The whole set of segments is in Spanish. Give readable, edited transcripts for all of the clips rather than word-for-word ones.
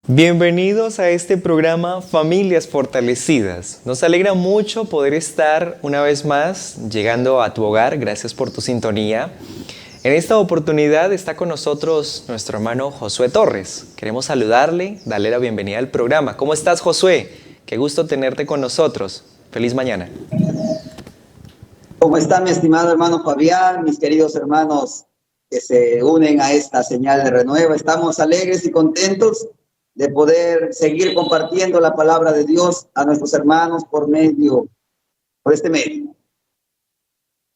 Bienvenidos a este programa Familias Fortalecidas. Nos alegra mucho poder estar una vez más llegando a tu hogar. Gracias por tu sintonía. En esta oportunidad está con nosotros nuestro hermano Josué Torres. Queremos saludarle, darle la bienvenida al programa. ¿Cómo estás, Josué? Qué gusto tenerte con nosotros. Feliz mañana. ¿Cómo está mi estimado hermano Fabián, mis queridos hermanos que se unen a esta señal de renueva? Estamos alegres y contentos de poder seguir compartiendo la palabra de Dios a nuestros hermanos por este medio.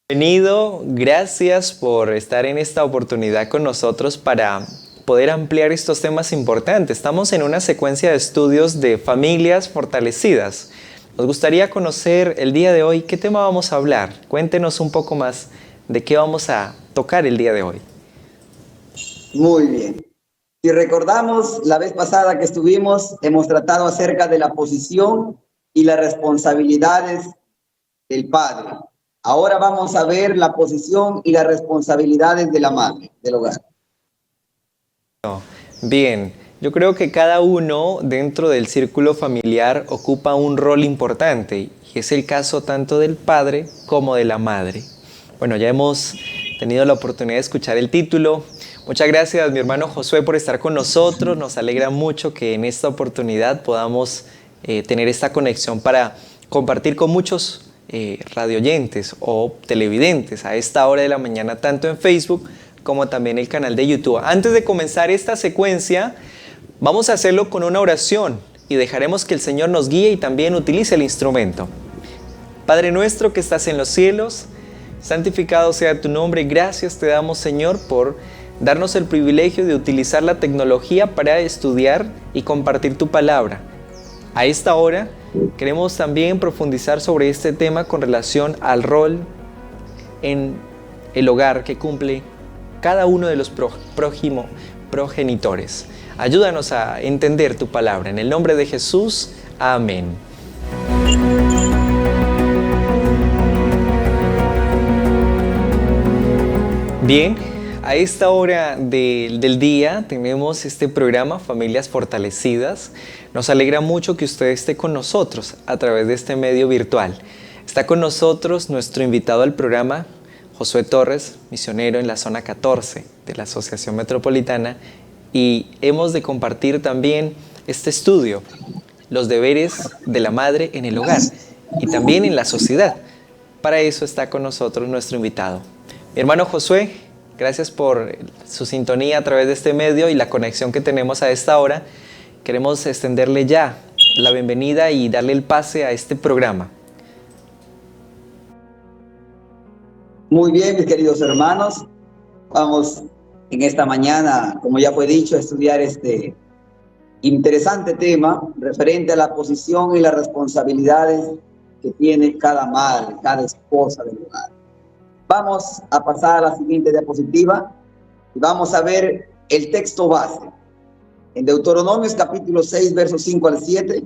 Bienvenido, gracias por estar en esta oportunidad con nosotros para poder ampliar estos temas importantes. Estamos en una secuencia de estudios de familias fortalecidas. Nos gustaría conocer el día de hoy qué tema vamos a hablar. Cuéntenos un poco más de qué vamos a tocar el día de hoy. Muy bien. Si recordamos, la vez pasada que estuvimos, hemos tratado acerca de la posición y las responsabilidades del padre. Ahora vamos a ver la posición y las responsabilidades de la madre del hogar. Bien, yo creo que cada uno dentro del círculo familiar ocupa un rol importante y es el caso tanto del padre como de la madre. Bueno, ya hemos tenido la oportunidad de escuchar el título. Muchas gracias, mi hermano Josué, por estar con nosotros. Nos alegra mucho que en esta oportunidad podamos tener esta conexión para compartir con muchos radioyentes o televidentes a esta hora de la mañana, tanto en Facebook como también en el canal de YouTube. Antes de comenzar esta secuencia, vamos a hacerlo con una oración y dejaremos que el Señor nos guíe y también utilice el instrumento. Padre nuestro que estás en los cielos, santificado sea tu nombre. Gracias te damos, Señor, por darnos el privilegio de utilizar la tecnología para estudiar y compartir tu palabra. A esta hora queremos también profundizar sobre este tema con relación al rol en el hogar que cumple cada uno de los progenitores. Ayúdanos a entender tu palabra. En el nombre de Jesús, amén. Bien, a esta hora del día tenemos este programa Familias Fortalecidas. Nos alegra mucho que usted esté con nosotros a través de este medio virtual. Está con nosotros nuestro invitado al programa, Josué Torres, misionero en la zona 14 de la Asociación Metropolitana, y hemos de compartir también este estudio, los deberes de la madre en el hogar y también en la sociedad. Para eso está con nosotros nuestro invitado. Mi hermano Josué, gracias por su sintonía a través de este medio y la conexión que tenemos a esta hora. Queremos extenderle ya la bienvenida y darle el pase a este programa. Muy bien, mis queridos hermanos. Vamos en esta mañana, como ya fue dicho, a estudiar este interesante tema referente a la posición y las responsabilidades que tiene cada madre, cada esposa del hogar. Vamos a pasar a la siguiente diapositiva y vamos a ver el texto base. En Deuteronomios capítulo 6, versos 5 al 7,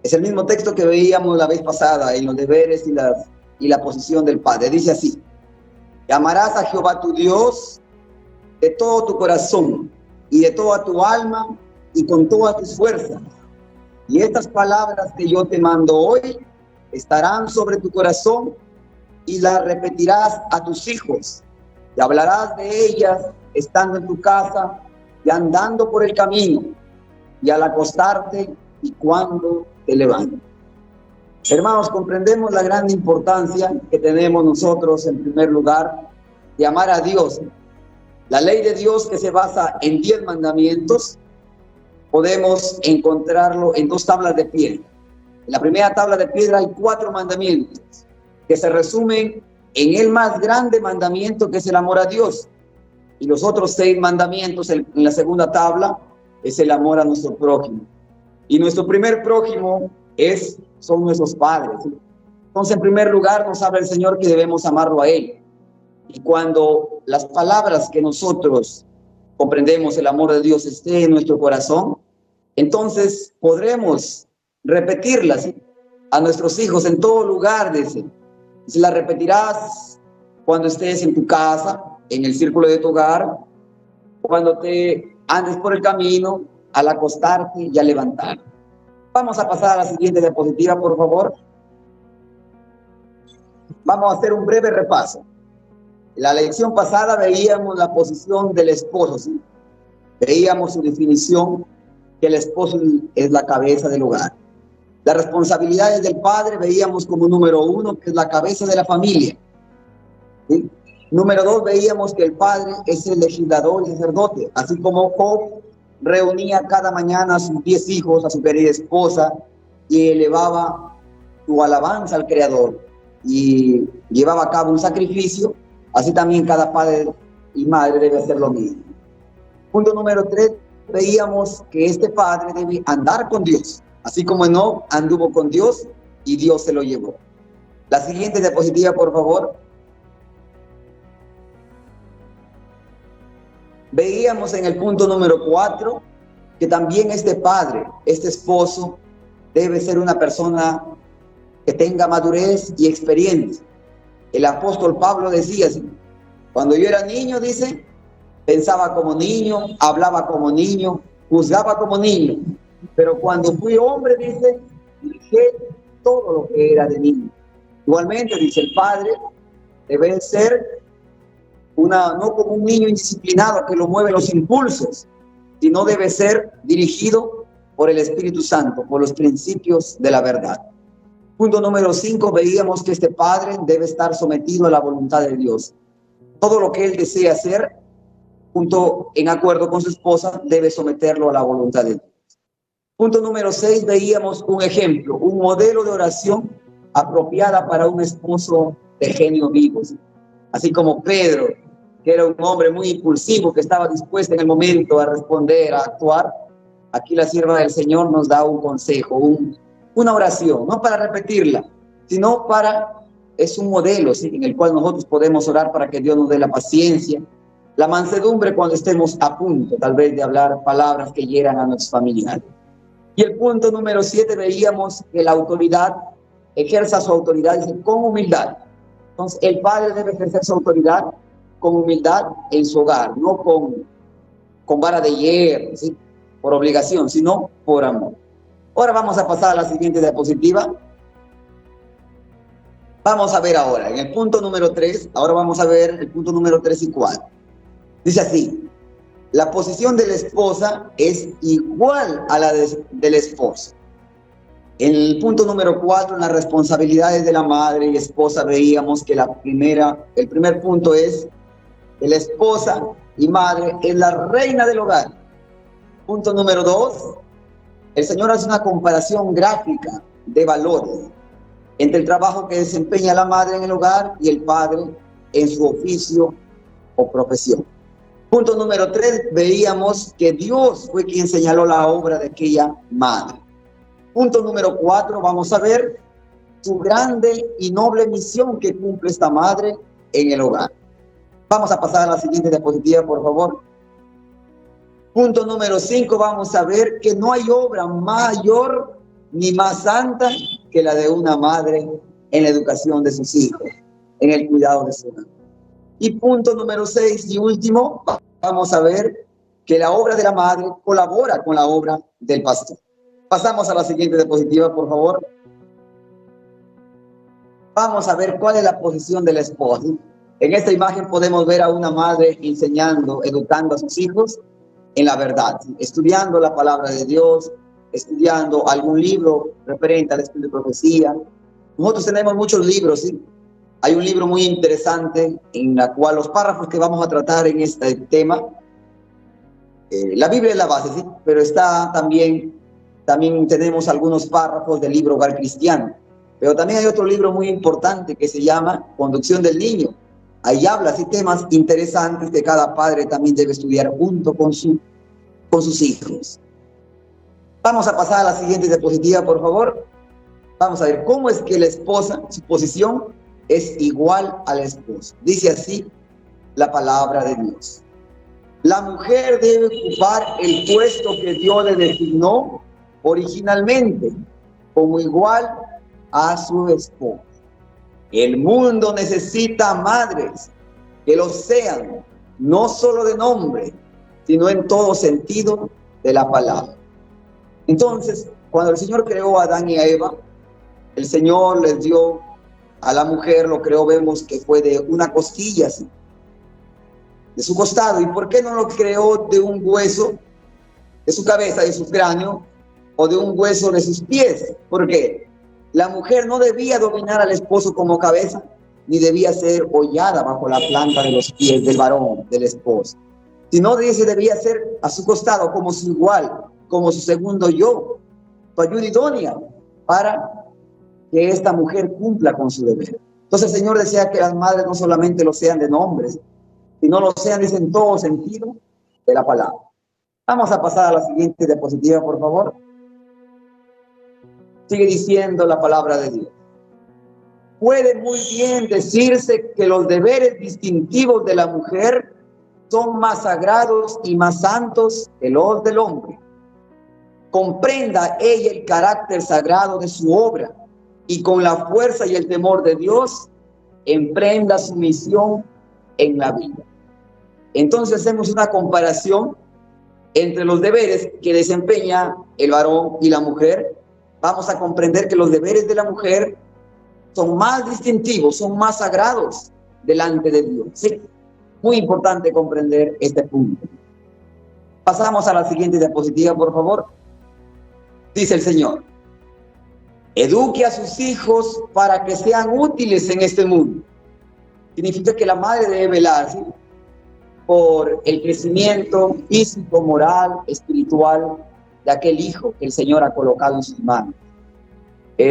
es el mismo texto que veíamos la vez pasada en los deberes y la posición del padre. Dice así: y amarás a Jehová tu Dios de todo tu corazón y de toda tu alma y con todas tus fuerzas. Y estas palabras que yo te mando hoy estarán sobre tu corazón y las repetirás a tus hijos, y hablarás de ellas estando en tu casa y andando por el camino, y al acostarte y cuando te levantes. Hermanos, comprendemos la gran importancia que tenemos nosotros, en primer lugar, de amar a Dios. La ley de Dios, que se basa en 10 mandamientos, podemos encontrarlo en 2 tablas de piedra. En la primera tabla de piedra hay 4 mandamientos que se resumen en el más grande mandamiento, que es el amor a Dios. Y los otros 6 mandamientos en la segunda tabla es el amor a nuestro prójimo. Y nuestro primer prójimo son nuestros padres. Entonces, en primer lugar, nos habla el Señor que debemos amarlo a Él. Y cuando las palabras que nosotros comprendemos, el amor de Dios esté en nuestro corazón, entonces podremos repetirlas a nuestros hijos en todo lugar. Se las repetirás cuando estés en tu casa, en el círculo de tu hogar, cuando te andes por el camino, al acostarte y al levantar. Vamos a pasar a la siguiente diapositiva, por favor. Vamos a hacer un breve repaso. En la lección pasada veíamos la posición del esposo, ¿sí? Veíamos su definición, que el esposo es la cabeza del hogar. Las responsabilidades del padre veíamos como número 1, que es la cabeza de la familia, ¿sí? Número 2, veíamos que el padre es el legislador y sacerdote, así como Job reunía cada mañana a sus 10 hijos, a su querida esposa, y elevaba su alabanza al Creador y llevaba a cabo un sacrificio. Así también cada padre y madre debe hacer lo mismo. Punto número 3, veíamos que este padre debe andar con Dios, así como Enoc anduvo con Dios y Dios se lo llevó. La siguiente diapositiva, por favor. Veíamos en el punto número 4 que también este padre, este esposo, debe ser una persona que tenga madurez y experiencia. El apóstol Pablo decía así: cuando yo era niño, dice, pensaba como niño, hablaba como niño, juzgaba como niño, pero cuando fui hombre, dice, dejé todo lo que era de niño. Igualmente, dice, el padre debe ser no como un niño indisciplinado que lo mueve los impulsos, sino debe ser dirigido por el Espíritu Santo, por los principios de la verdad. Punto número 5, veíamos que este padre debe estar sometido a la voluntad de Dios. Todo lo que él desea hacer, en acuerdo con su esposa, debe someterlo a la voluntad de Dios. Punto número 6, veíamos un ejemplo, un modelo de oración apropiada para un esposo de genio vivo. Así como Pedro, que era un hombre muy impulsivo, que estaba dispuesto en el momento a responder, a actuar. Aquí la sierva del Señor nos da un consejo, una oración, no para repetirla, sino es un modelo, ¿sí?, en el cual nosotros podemos orar para que Dios nos dé la paciencia, la mansedumbre cuando estemos a punto, tal vez, de hablar palabras que hieran a nuestros familiares. Y el punto número 7, veíamos que la autoridad ejerza su autoridad con humildad. Entonces, el padre debe ejercer su autoridad con humildad en su hogar, no con vara de hierro, ¿sí?, por obligación, sino por amor. Ahora vamos a pasar a la siguiente diapositiva. Vamos a ver ahora, en el punto número 3, ahora vamos a ver el punto número 3 y 4. Dice así: la posición de la esposa es igual a la del esposo. En el punto número 4, en las responsabilidades de la madre y esposa, veíamos que el primer punto es que la esposa y madre es la reina del hogar. Punto número 2, el Señor hace una comparación gráfica de valores entre el trabajo que desempeña la madre en el hogar y el padre en su oficio o profesión. Punto número 3, veíamos que Dios fue quien señaló la obra de aquella madre. Punto número 4, vamos a ver su grande y noble misión que cumple esta madre en el hogar. Vamos a pasar a la siguiente diapositiva, por favor. Punto número 5, vamos a ver que no hay obra mayor ni más santa que la de una madre en la educación de sus hijos, en el cuidado de su hogar. Y punto número 6 y último, vamos a ver que la obra de la madre colabora con la obra del pastor. Pasamos a la siguiente diapositiva, por favor. Vamos a ver cuál es la posición de la esposa. En esta imagen podemos ver a una madre enseñando, educando a sus hijos en la verdad, estudiando la palabra de Dios, estudiando algún libro referente al espíritu de profecía. Nosotros tenemos muchos libros, ¿sí? Hay un libro muy interesante en la cual los párrafos que vamos a tratar en este tema, la Biblia es la base, ¿sí? Pero está también tenemos algunos párrafos del libro Hogar Cristiano. Pero también hay otro libro muy importante que se llama Conducción del Niño. ahí habla así temas interesantes que cada padre también debe estudiar junto con sus hijos. Vamos a pasar a la siguiente diapositiva, por favor. Vamos a ver cómo es que la esposa, su posición es igual a la esposa. Dice así la palabra de Dios. La mujer debe ocupar el puesto que Dios le designó originalmente, como igual a su esposo. El mundo necesita madres que lo sean, no solo de nombre, sino en todo sentido de la palabra. Entonces, cuando el Señor creó a Adán y a Eva, el Señor les dio a la mujer, lo creó, vemos que fue de una costilla así, de su costado. ¿Y por qué no lo creó de un hueso de su cabeza, de su cráneo, o de un hueso de sus pies? ¿Por qué? La mujer no debía dominar al esposo como cabeza, ni debía ser hollada bajo la planta de los pies del varón, del esposo, sino debía ser a su costado como su igual, como su segundo yo, su ayuda idónea para que esta mujer cumpla con su deber. Entonces el Señor desea que las madres no solamente lo sean de nombres, sino lo sean, dice, en todo sentido de la palabra. Vamos a pasar a la siguiente diapositiva, por favor. Sigue diciendo la palabra de Dios. Puede muy bien decirse que los deberes distintivos de la mujer son más sagrados y más santos que los del hombre. Comprenda ella el carácter sagrado de su obra y con la fuerza y el temor de Dios emprenda su misión en la vida. Entonces hacemos una comparación entre los deberes que desempeña el varón y la mujer. Vamos a comprender que los deberes de la mujer son más distintivos, son más sagrados delante de Dios. Sí, muy importante comprender este punto. Pasamos a la siguiente diapositiva, por favor. Dice el Señor: eduque a sus hijos para que sean útiles en este mundo. Significa que la madre debe velar, ¿sí?, por el crecimiento físico, moral, espiritual de aquel hijo que el Señor ha colocado en sus manos.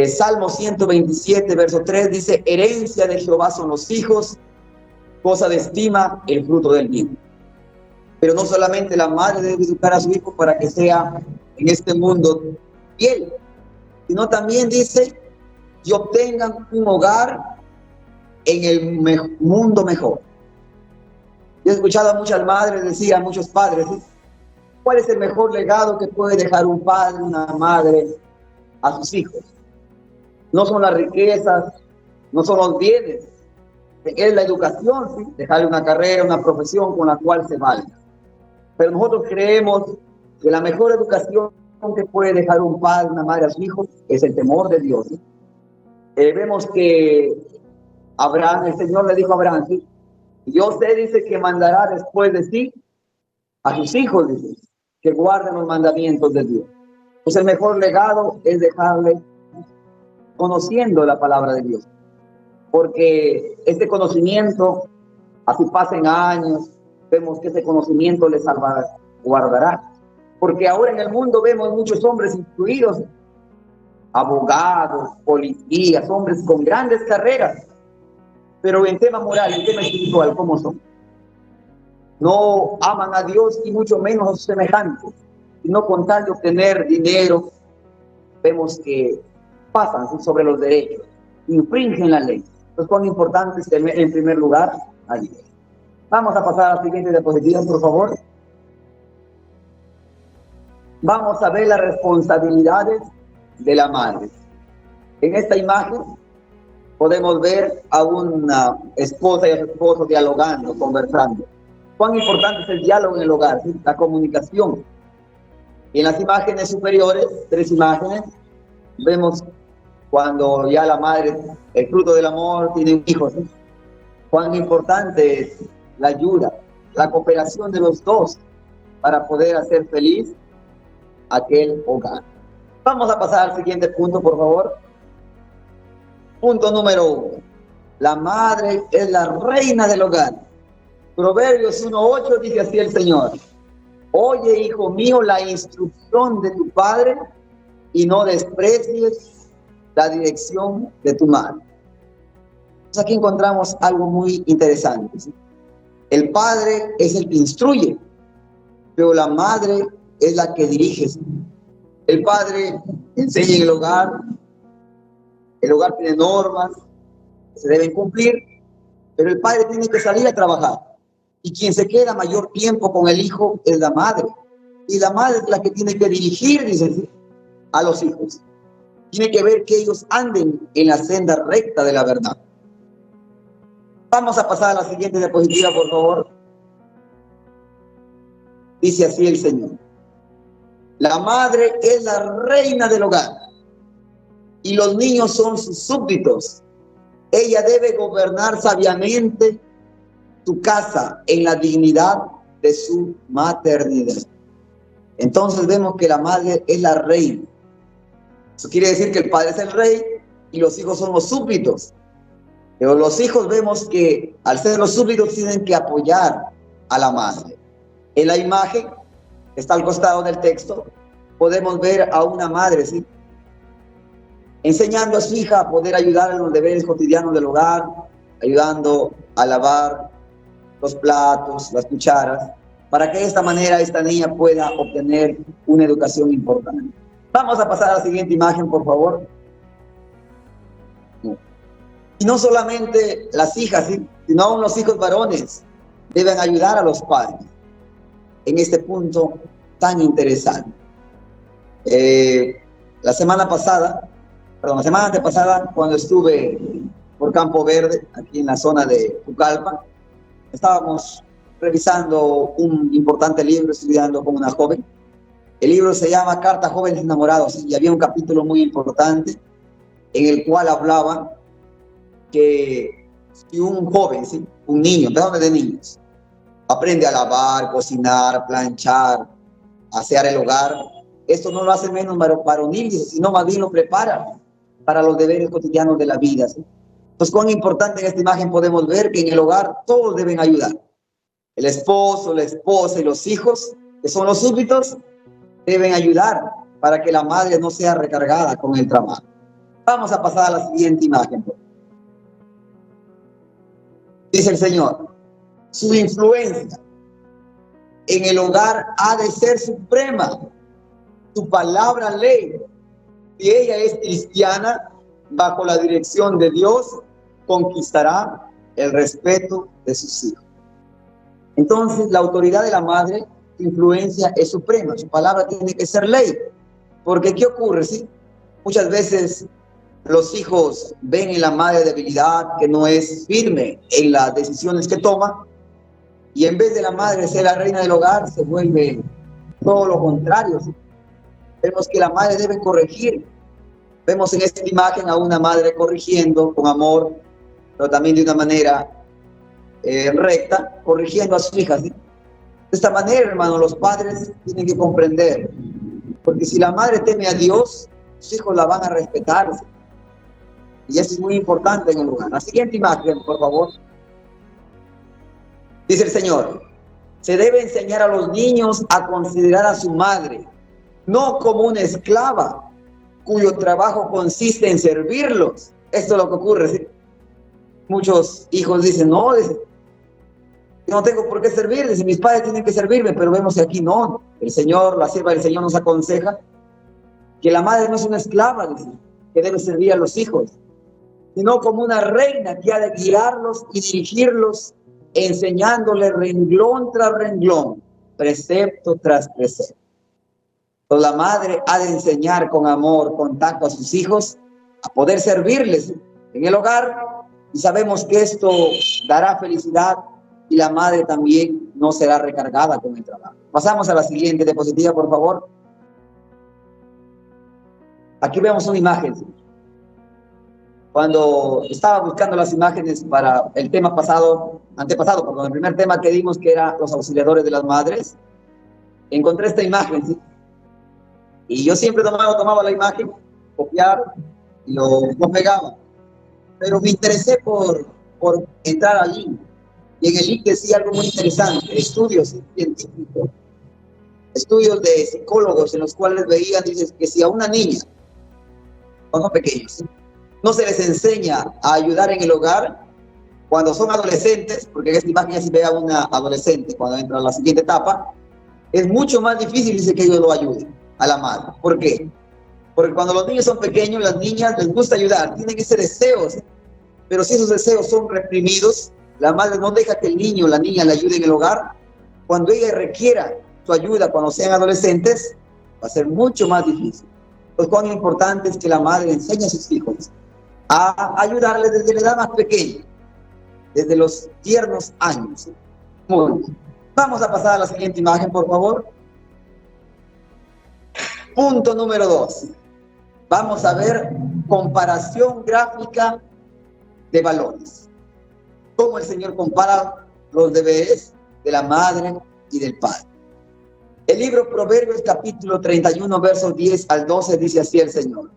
Salmo 127, verso 3 dice: herencia de Jehová son los hijos, cosa de estima el fruto del vientre. Pero no solamente la madre debe educar a su hijo para que sea en este mundo fiel, sino también dice que obtengan un hogar en el mundo mejor. Yo he escuchado a muchas madres decir, a muchos padres, ¿sí?, ¿cuál es el mejor legado que puede dejar un padre, una madre a sus hijos? No son las riquezas, no son los bienes, es la educación, ¿sí?, dejarle una carrera, una profesión con la cual se valga. Pero nosotros creemos que la mejor educación que puede dejar un padre, una madre a su hijo es el temor de Dios, ¿sí? Vemos que Abraham, el Señor le dijo a Abraham, ¿sí?, Dios te dice que mandará después de sí a sus hijos, dice, que guarden los mandamientos de Dios. Pues el mejor legado es dejarle conociendo la palabra de Dios, porque este conocimiento, así pasen años, vemos que ese conocimiento les guardará. Porque ahora en el mundo vemos muchos hombres instruidos, abogados, policías, hombres con grandes carreras, pero en tema moral, en tema espiritual, ¿cómo son? No aman a Dios y mucho menos a sus semejantes, sino con tal de obtener dinero, vemos que pasan sobre los derechos, infringen la ley. Entonces, cuán importante es tener en primer lugar a Dios. Vamos a pasar a la siguiente diapositiva, por favor. Vamos a ver las responsabilidades de la madre. En esta imagen podemos ver a una esposa y a su esposo dialogando, conversando. Cuán importante es el diálogo en el hogar, ¿sí?, la comunicación. En las imágenes superiores, 3 imágenes, vemos cuando ya la madre, el fruto del amor, tiene un hijo, ¿sí?, cuán importante es la ayuda, la cooperación de los dos para poder hacer feliz aquel hogar. Vamos a pasar al siguiente punto, por favor. Punto número 1. La madre es la reina del hogar. Proverbios 1:8 dice así el Señor: oye, hijo mío, la instrucción de tu padre y no desprecies la dirección de tu madre. Aquí encontramos algo muy interesante, ¿sí? El padre es el que instruye, pero la madre es la que dirige, ¿sí? El padre enseña en el hogar tiene normas que se deben cumplir, pero el padre tiene que salir a trabajar. Y quien se queda mayor tiempo con el hijo es la madre. Y la madre es la que tiene que dirigir, dice, a los hijos. Tiene que ver que ellos anden en la senda recta de la verdad. Vamos a pasar a la siguiente diapositiva, por favor. Dice así el Señor: la madre es la reina del hogar y los niños son sus súbditos. Ella debe gobernar sabiamente su casa en la dignidad de su maternidad. Entonces vemos que la madre es la reina. Eso quiere decir que el padre es el rey y los hijos son los súbditos. Pero los hijos vemos que al ser los súbditos tienen que apoyar a la madre. En la imagen que está al costado del texto podemos ver a una madre, ¿sí?, enseñando a su hija a poder ayudar en los deberes cotidianos del hogar, ayudando a lavar los platos, las cucharas, para que de esta manera esta niña pueda obtener una educación importante. Vamos a pasar a la siguiente imagen, por favor. Y no solamente las hijas, ¿sí?, sino aún los hijos varones deben ayudar a los padres en este punto tan interesante. La semana antepasada, cuando estuve por Campo Verde, aquí en la zona de Pucallpa, estábamos revisando un importante libro, estudiando con una joven. El libro se llama Carta a Jóvenes Enamorados, y había un capítulo muy importante en el cual hablaba que si un joven, ¿sí?, un niño, empezamos de niños, aprende a lavar, cocinar, planchar, asear el hogar, esto no lo hace menos varonil, sino más bien lo prepara para los deberes cotidianos de la vida, ¿sí? Entonces, cuán importante en esta imagen podemos ver que en el hogar todos deben ayudar. El esposo, la esposa y los hijos, que son los súbditos, deben ayudar para que la madre no sea recargada con el trabajo. Vamos a pasar a la siguiente imagen. Dice el Señor: su influencia en el hogar ha de ser suprema. Su palabra ley, si ella es cristiana, bajo la dirección de Dios, conquistará el respeto de sus hijos. Entonces, la autoridad de la madre, su influencia es suprema. Su palabra tiene que ser ley. Porque, ¿qué ocurre? ¿Sí? Muchas veces los hijos ven en la madre debilidad, que no es firme en las decisiones que toma, y en vez de la madre ser la reina del hogar, se vuelve todo lo contrario, ¿sí? Vemos que la madre debe corregir. Vemos en esta imagen a una madre corrigiendo con amor, pero también de una manera recta, corrigiendo a sus hijas, ¿sí? De esta manera, hermano, los padres tienen que comprender, porque si la madre teme a Dios, sus hijos la van a respetar, ¿sí? Y eso es muy importante en el hogar. La siguiente imagen, por favor. Dice el Señor: se debe enseñar a los niños a considerar a su madre no como una esclava cuyo trabajo consiste en servirlos. Esto es lo que ocurre, ¿sí? Muchos hijos dicen: no, yo no tengo por qué servir, dicen, mis padres tienen que servirme, pero vemos que aquí no. El Señor, la sierva del Señor nos aconseja que la madre no es una esclava, dice, que debe servir a los hijos, sino como una reina que ha de guiarlos y dirigirlos, enseñándoles renglón tras renglón, precepto tras precepto. Entonces, la madre ha de enseñar con amor, con tacto a sus hijos a poder servirles en el hogar, y sabemos que esto dará felicidad y la madre también no será recargada con el trabajo. Pasamos a la siguiente diapositiva, por favor. Aquí vemos una imagen. Cuando estaba buscando las imágenes para el tema antepasado, perdón, el primer tema que dimos, que era los auxiliadores de las madres, encontré esta imagen, ¿sí? Y yo siempre tomaba la imagen, copiar y lo pegaba. Pero me interesé por entrar al link. Y en el link decía algo muy interesante: estudios científicos, estudios de psicólogos en los cuales veían, dices, que si a una niña, cuando pequeños, ¿sí?, no se les enseña a ayudar en el hogar, Cuando son adolescentes, porque en esta imagen ya se ve a una adolescente cuando entra a la siguiente etapa, es mucho más difícil, dice, que ellos lo ayuden a la madre. ¿Por qué? Porque cuando los niños son pequeños, las niñas les gusta ayudar, tienen ese deseo, pero si esos deseos son reprimidos, la madre no deja que el niño o la niña le ayude en el hogar. Cuando ella requiera su ayuda cuando sean adolescentes, va a ser mucho más difícil. Pues cuán importante es que la madre enseñe a sus hijos a ayudarles desde la edad más pequeña, desde los tiernos años. Muy bien. Vamos a pasar a la siguiente imagen, por favor. Punto número 2. Vamos a ver comparación gráfica de valores. Cómo el Señor compara los deberes de la madre y del padre. El libro Proverbios capítulo 31, versos 10 al 12 dice así el Señor: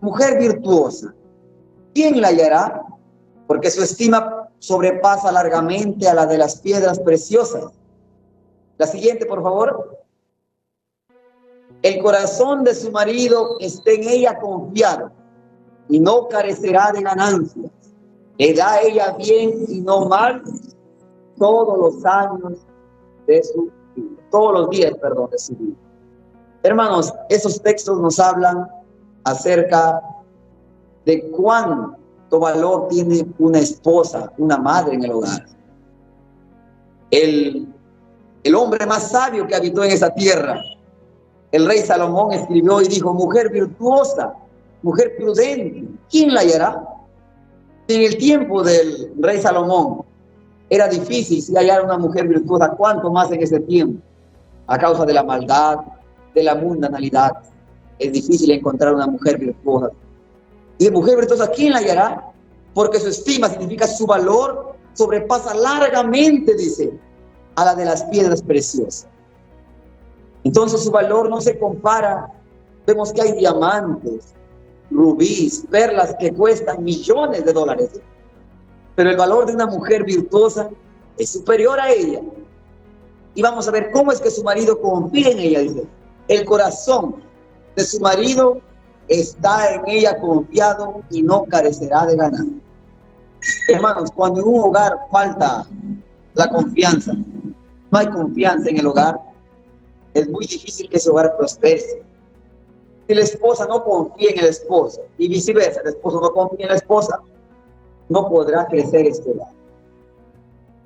mujer virtuosa, ¿quién la hallará? Porque su estima sobrepasa largamente a la de las piedras preciosas. La siguiente, por favor. El corazón de su marido está en ella confiado y no carecerá de ganancias. Le da a ella bien y no mal todos los años de su vida, todos los días, perdón, de su vida. Hermanos, esos textos nos hablan acerca de cuánto valor tiene una esposa, una madre en el hogar. El hombre más sabio que habitó en esa tierra, el rey Salomón, escribió y dijo: mujer virtuosa, mujer prudente, ¿quién la hallará? En el tiempo del rey Salomón era difícil si hallar una mujer virtuosa, cuánto más en ese tiempo, a causa de la maldad, de la mundanalidad. Es difícil encontrar una mujer virtuosa. Y de mujer virtuosa, ¿quién la hallará? Porque su estima significa su valor sobrepasa largamente, dice, a la de las piedras preciosas. Entonces su valor no se compara. Vemos que hay diamantes, rubíes, perlas que cuestan millones de dólares. Pero el valor de una mujer virtuosa es superior a ella. Y vamos a ver cómo es que su marido confía en ella. Dice: el corazón de su marido está en ella confiado y no carecerá de ganar. Hermanos, cuando en un hogar falta la confianza, no hay confianza en el hogar, es muy difícil que ese hogar prospere. Si la esposa no confía en el esposo y viceversa, el esposo no confía en la esposa, no podrá crecer este hogar.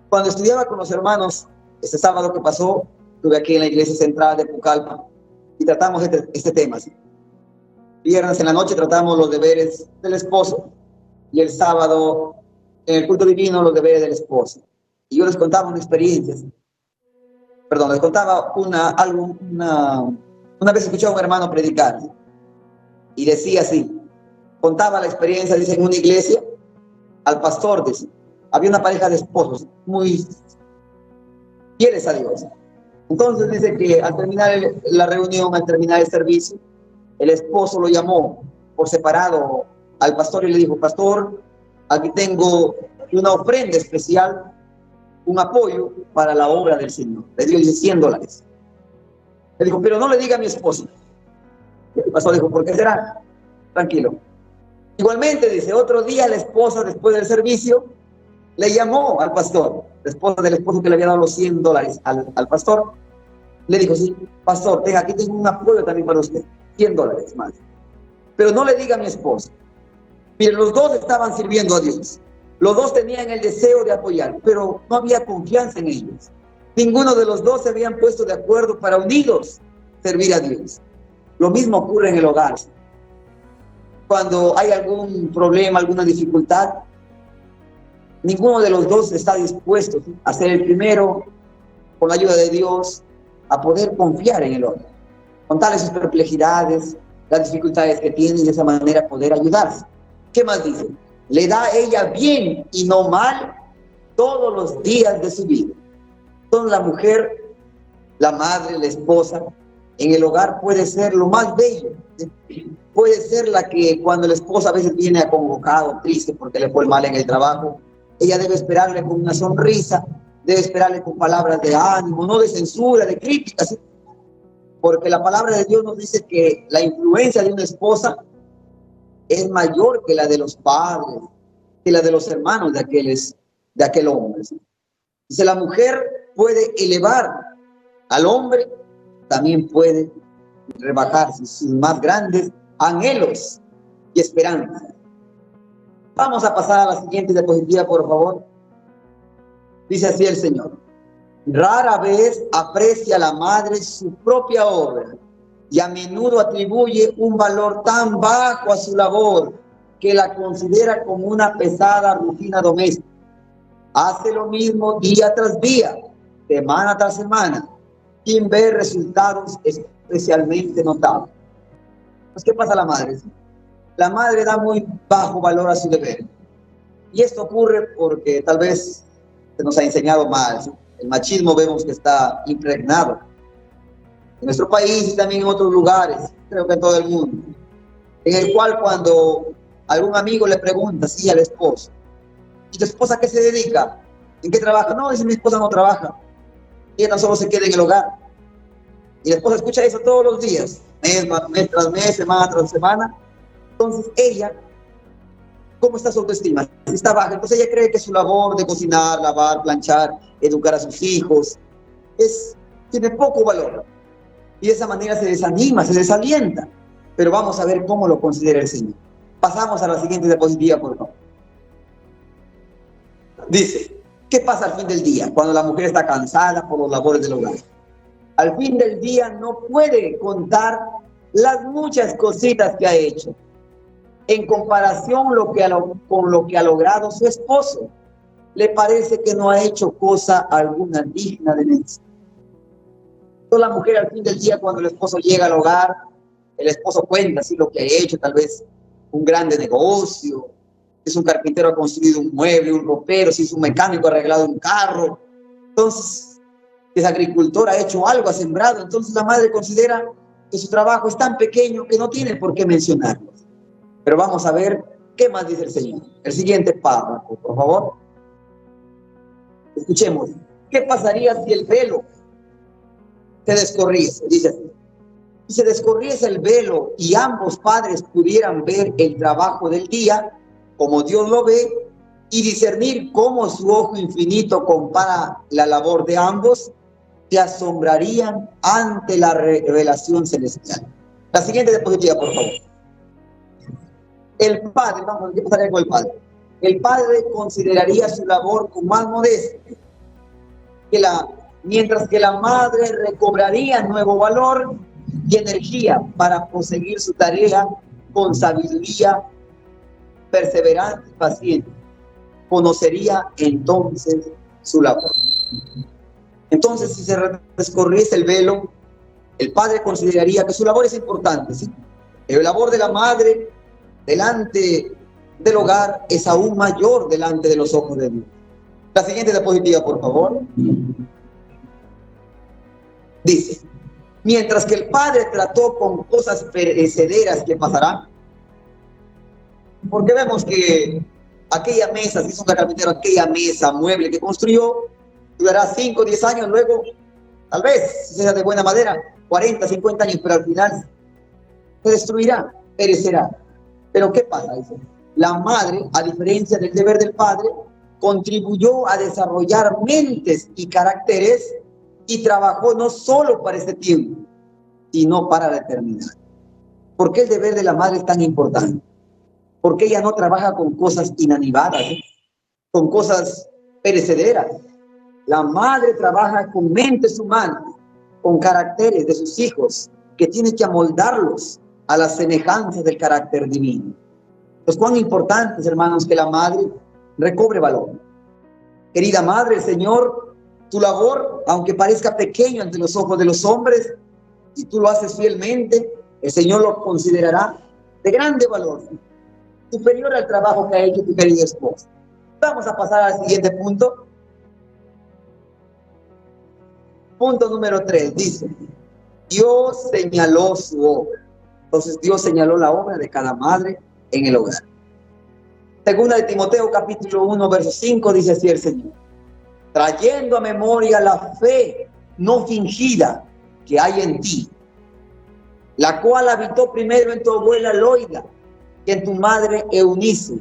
Cuando estudiaba con los hermanos, este sábado que pasó, estuve aquí en la iglesia central de Pucallpa y tratamos este tema. ¿Sí? Viernes en la noche tratamos los deberes del esposo y el sábado en el culto divino los deberes del esposo. Y yo les contaba una experiencia. Les contaba una vez escuché a un hermano predicar y decía así, contaba la experiencia, dice, en una iglesia, al pastor, dice, había una pareja de esposos muy fieles a Dios. Entonces dice que al terminar la reunión, al terminar el servicio, el esposo lo llamó por separado al pastor y le dijo: pastor, aquí tengo una ofrenda especial, un apoyo para la obra del Señor. Le dio $100. Le dijo: pero no le diga a mi esposa. El pastor dijo: ¿por qué será? Tranquilo. Igualmente, dice, otro día la esposa, después del servicio, le llamó al pastor, la esposa del esposo que le había dado los $100 al pastor. Le dijo: sí, pastor, aquí tengo un apoyo también para usted, $100 más. Pero no le diga a mi esposa. Miren, los dos estaban sirviendo a Dios. Los dos tenían el deseo de apoyar, pero no había confianza en ellos. Ninguno de los dos se habían puesto de acuerdo para unidos servir a Dios. Lo mismo ocurre en el hogar. Cuando hay algún problema, alguna dificultad, ninguno de los dos está dispuesto a ser el primero, con la ayuda de Dios, a poder confiar en el otro, contarle sus perplejidades, las dificultades que tiene y de esa manera poder ayudarse. ¿Qué más dice? Le da a ella bien y no mal todos los días de su vida. Entonces la mujer, la madre, la esposa, en el hogar puede ser lo más bello. Puede ser la que cuando la esposa a veces viene acongojado, triste porque le fue mal en el trabajo, ella debe esperarle con una sonrisa, debe esperarle con palabras de ánimo, no de censura, de críticas. Porque la palabra de Dios nos dice que la influencia de una esposa es mayor que la de los padres, que la de los hermanos de aquellos de aquel hombre. ¿Sí? Dice, la mujer puede elevar al hombre, también puede rebajar sus más grandes anhelos y esperanzas. Vamos a pasar a la siguiente diapositiva, por favor. Dice así el Señor: rara vez aprecia la madre su propia obra y a menudo atribuye un valor tan bajo a su labor que la considera como una pesada rutina doméstica. Hace lo mismo día tras día, semana tras semana, sin ver resultados especialmente notables. Pues, ¿qué pasa a la madre? La madre da muy bajo valor a su deber. Y esto ocurre porque tal vez se nos ha enseñado mal. ¿Sí? El machismo vemos que está impregnado en nuestro país y también en otros lugares, creo que en todo el mundo, en el cual cuando algún amigo le pregunta, sí, al esposo, ¿y tu esposa a qué se dedica? ¿En qué trabaja? No, dice, mi esposa no trabaja, ella no solo se queda en el hogar. Y la esposa escucha eso todos los días, mes tras mes, semana tras semana. Entonces ella, ¿cómo está su autoestima? Está baja. Entonces ella cree que su labor de cocinar, lavar, planchar, educar a sus hijos, tiene poco valor. Y de esa manera se desanima, se desalienta. Pero vamos a ver cómo lo considera el Señor. Pasamos a la siguiente diapositiva, por favor. Dice, ¿qué pasa al fin del día? Cuando la mujer está cansada por los labores del hogar. Al fin del día no puede contar las muchas cositas que ha hecho en comparación con lo que ha logrado su esposo. Le parece que no ha hecho cosa alguna digna de mención. Toda la mujer al fin del día, cuando el esposo llega al hogar, el esposo cuenta así lo que ha hecho, tal vez un grande negocio, si es un carpintero ha construido un mueble, un ropero, si es un mecánico ha arreglado un carro, entonces si es agricultor ha hecho algo, ha sembrado. Entonces la madre considera que su trabajo es tan pequeño que no tiene por qué mencionarlo. Pero vamos a ver qué más dice el Señor. El siguiente párrafo, por favor. Escuchemos. ¿Qué pasaría si el velo se descorriese? Dice así. Si se descorriese el velo y ambos padres pudieran ver el trabajo del día como Dios lo ve y discernir cómo su ojo infinito compara la labor de ambos, se asombrarían ante la revelación celestial. La siguiente diapositiva, por favor. El padre, vamos, ¿qué pasaría con el padre? El padre consideraría su labor con más modestia, mientras que la madre recobraría nuevo valor y energía para proseguir su tarea con sabiduría, perseverancia y paciencia. Conocería entonces su labor. Entonces, si se descorriese el velo, el padre consideraría que su labor es importante, ¿sí? El labor de la madre delante del hogar es aún mayor delante de los ojos de Dios. La siguiente diapositiva, por favor. Dice, mientras que el padre trató con cosas perecederas que pasarán, porque vemos que aquella mesa, si es un carpintero, aquella mesa, mueble que construyó, durará 5 o 10 años, luego, tal vez, si sea de buena madera, 40, 50 años, pero al final se destruirá, perecerá. Pero ¿qué pasa? La madre, a diferencia del deber del padre, contribuyó a desarrollar mentes y caracteres y trabajó no solo para este tiempo, sino para la eternidad. ¿Por qué el deber de la madre es tan importante? Porque ella no trabaja con cosas inanimadas, con cosas perecederas. La madre trabaja con mentes humanas, con caracteres de sus hijos, que tiene que amoldarlos a la semejanza del carácter divino. Pues cuán importante, hermanos, que la madre recobre valor. Querida madre, el Señor, tu labor, aunque parezca pequeño ante los ojos de los hombres, si tú lo haces fielmente, el Señor lo considerará de grande valor, superior al trabajo que ha hecho tu querido esposo. Vamos a pasar al siguiente punto. Punto número 3, dice, Dios señaló su obra. Entonces Dios señaló la obra de cada madre en el hogar. Segunda de Timoteo, capítulo 1, verso 5, dice así el Señor, trayendo a memoria la fe no fingida que hay en ti, la cual habitó primero en tu abuela Loida y en tu madre Eunice,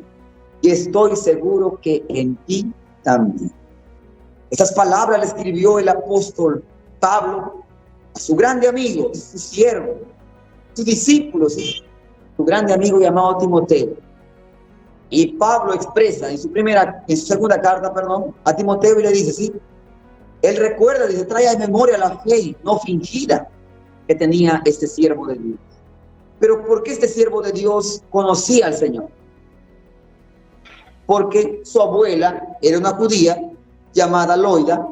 y estoy seguro que en ti también. Estas palabras le escribió el apóstol Pablo a su grande amigo, su siervo, su discípulo, ¿sí? Su grande amigo llamado Timoteo. Y Pablo expresa en su segunda carta, a Timoteo, y le dice, sí, él recuerda, dice, trae a memoria la fe no fingida que tenía este siervo de Dios. Pero ¿por qué este siervo de Dios conocía al Señor? Porque su abuela era una judía llamada Loida.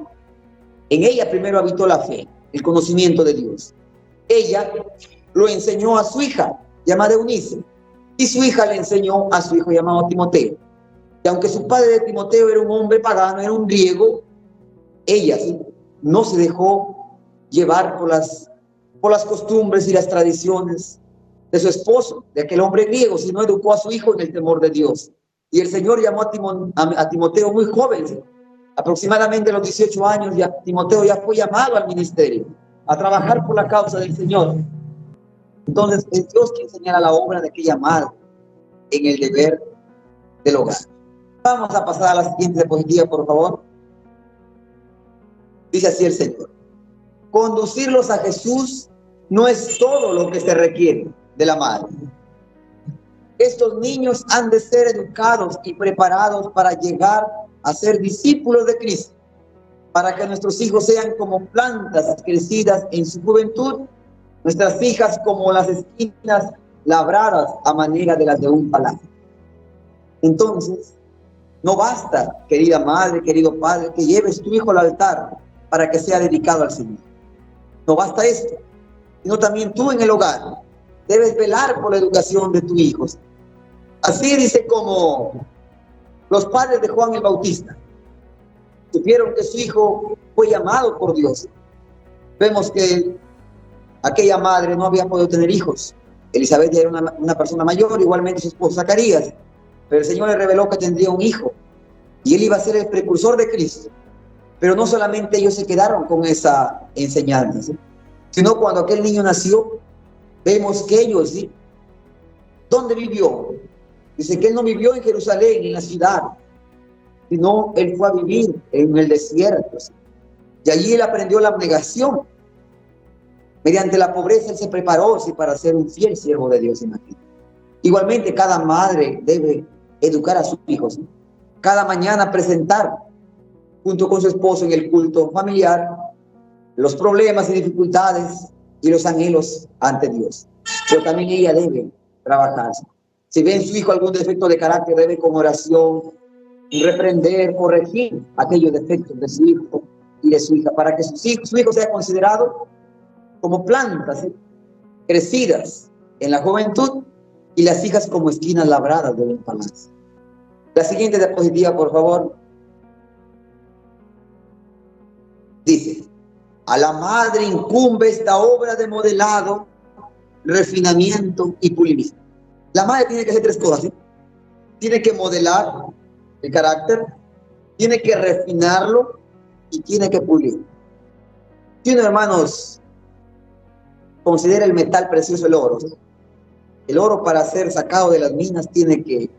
En ella primero habitó la fe, el conocimiento de Dios. Ella lo enseñó a su hija, llamada Eunice, y su hija le enseñó a su hijo llamado Timoteo. Y aunque su padre de Timoteo era un hombre pagano, era un griego, ella, ¿sí?, no se dejó llevar por las costumbres y las tradiciones de su esposo, de aquel hombre griego, sino educó a su hijo en el temor de Dios. Y el Señor llamó a Timoteo muy joven, ¿sí?, aproximadamente a los 18 años, ya Timoteo ya fue llamado al ministerio, a trabajar por la causa del Señor. Entonces es Dios quien señala la obra de aquella madre en el deber del hogar. Vamos a pasar a la siguiente diapositiva, por favor. Dice así el Señor: conducirlos a Jesús no es todo lo que se requiere de la madre. Estos niños han de ser educados y preparados para llegar a ser discípulos de Cristo, para que nuestros hijos sean como plantas crecidas en su juventud, nuestras hijas como las esquinas labradas a manera de las de un palacio. Entonces, no basta, querida madre, querido padre, que lleves tu hijo al altar para que sea dedicado al Señor. No basta esto, sino también tú en el hogar debes velar por la educación de tus hijos. Así dice como los padres de Juan el Bautista supieron que su hijo fue llamado por Dios. Vemos que aquella madre no había podido tener hijos. Elizabeth ya era una persona mayor, igualmente su esposo Zacarías, pero el Señor le reveló que tendría un hijo y él iba a ser el precursor de Cristo. Pero no solamente ellos se quedaron con esa enseñanza, ¿sí?, sino cuando aquel niño nació, vemos que ellos, ¿sí?, ¿dónde vivió? Dice que él no vivió en Jerusalén, en la ciudad, sino él fue a vivir en el desierto, ¿sí?, y allí él aprendió la abnegación. Mediante la pobreza él se preparó, ¿sí?, para ser un fiel siervo de Dios. Imagínate. Igualmente cada madre debe educar a sus hijos, ¿sí?, cada mañana presentar junto con su esposo en el culto familiar los problemas y dificultades y los anhelos ante Dios. Pero también ella debe trabajarse. Si ve en su hijo algún defecto de carácter, debe con oración reprender, corregir aquellos defectos de su hijo y de su hija, para que su hijo sea considerado como plantas, ¿sí?, crecidas en la juventud, y las hijas como esquinas labradas de un palacio. La siguiente diapositiva, por favor. Dice: a la madre incumbe esta obra de modelado, refinamiento y pulimiento. La madre tiene que hacer tres cosas, ¿sí? Tiene que modelar el carácter, tiene que refinarlo y tiene que pulir. Si uno, hermanos, considera el metal precioso, el oro, ¿sí?, el oro, para ser sacado de las minas, tiene que,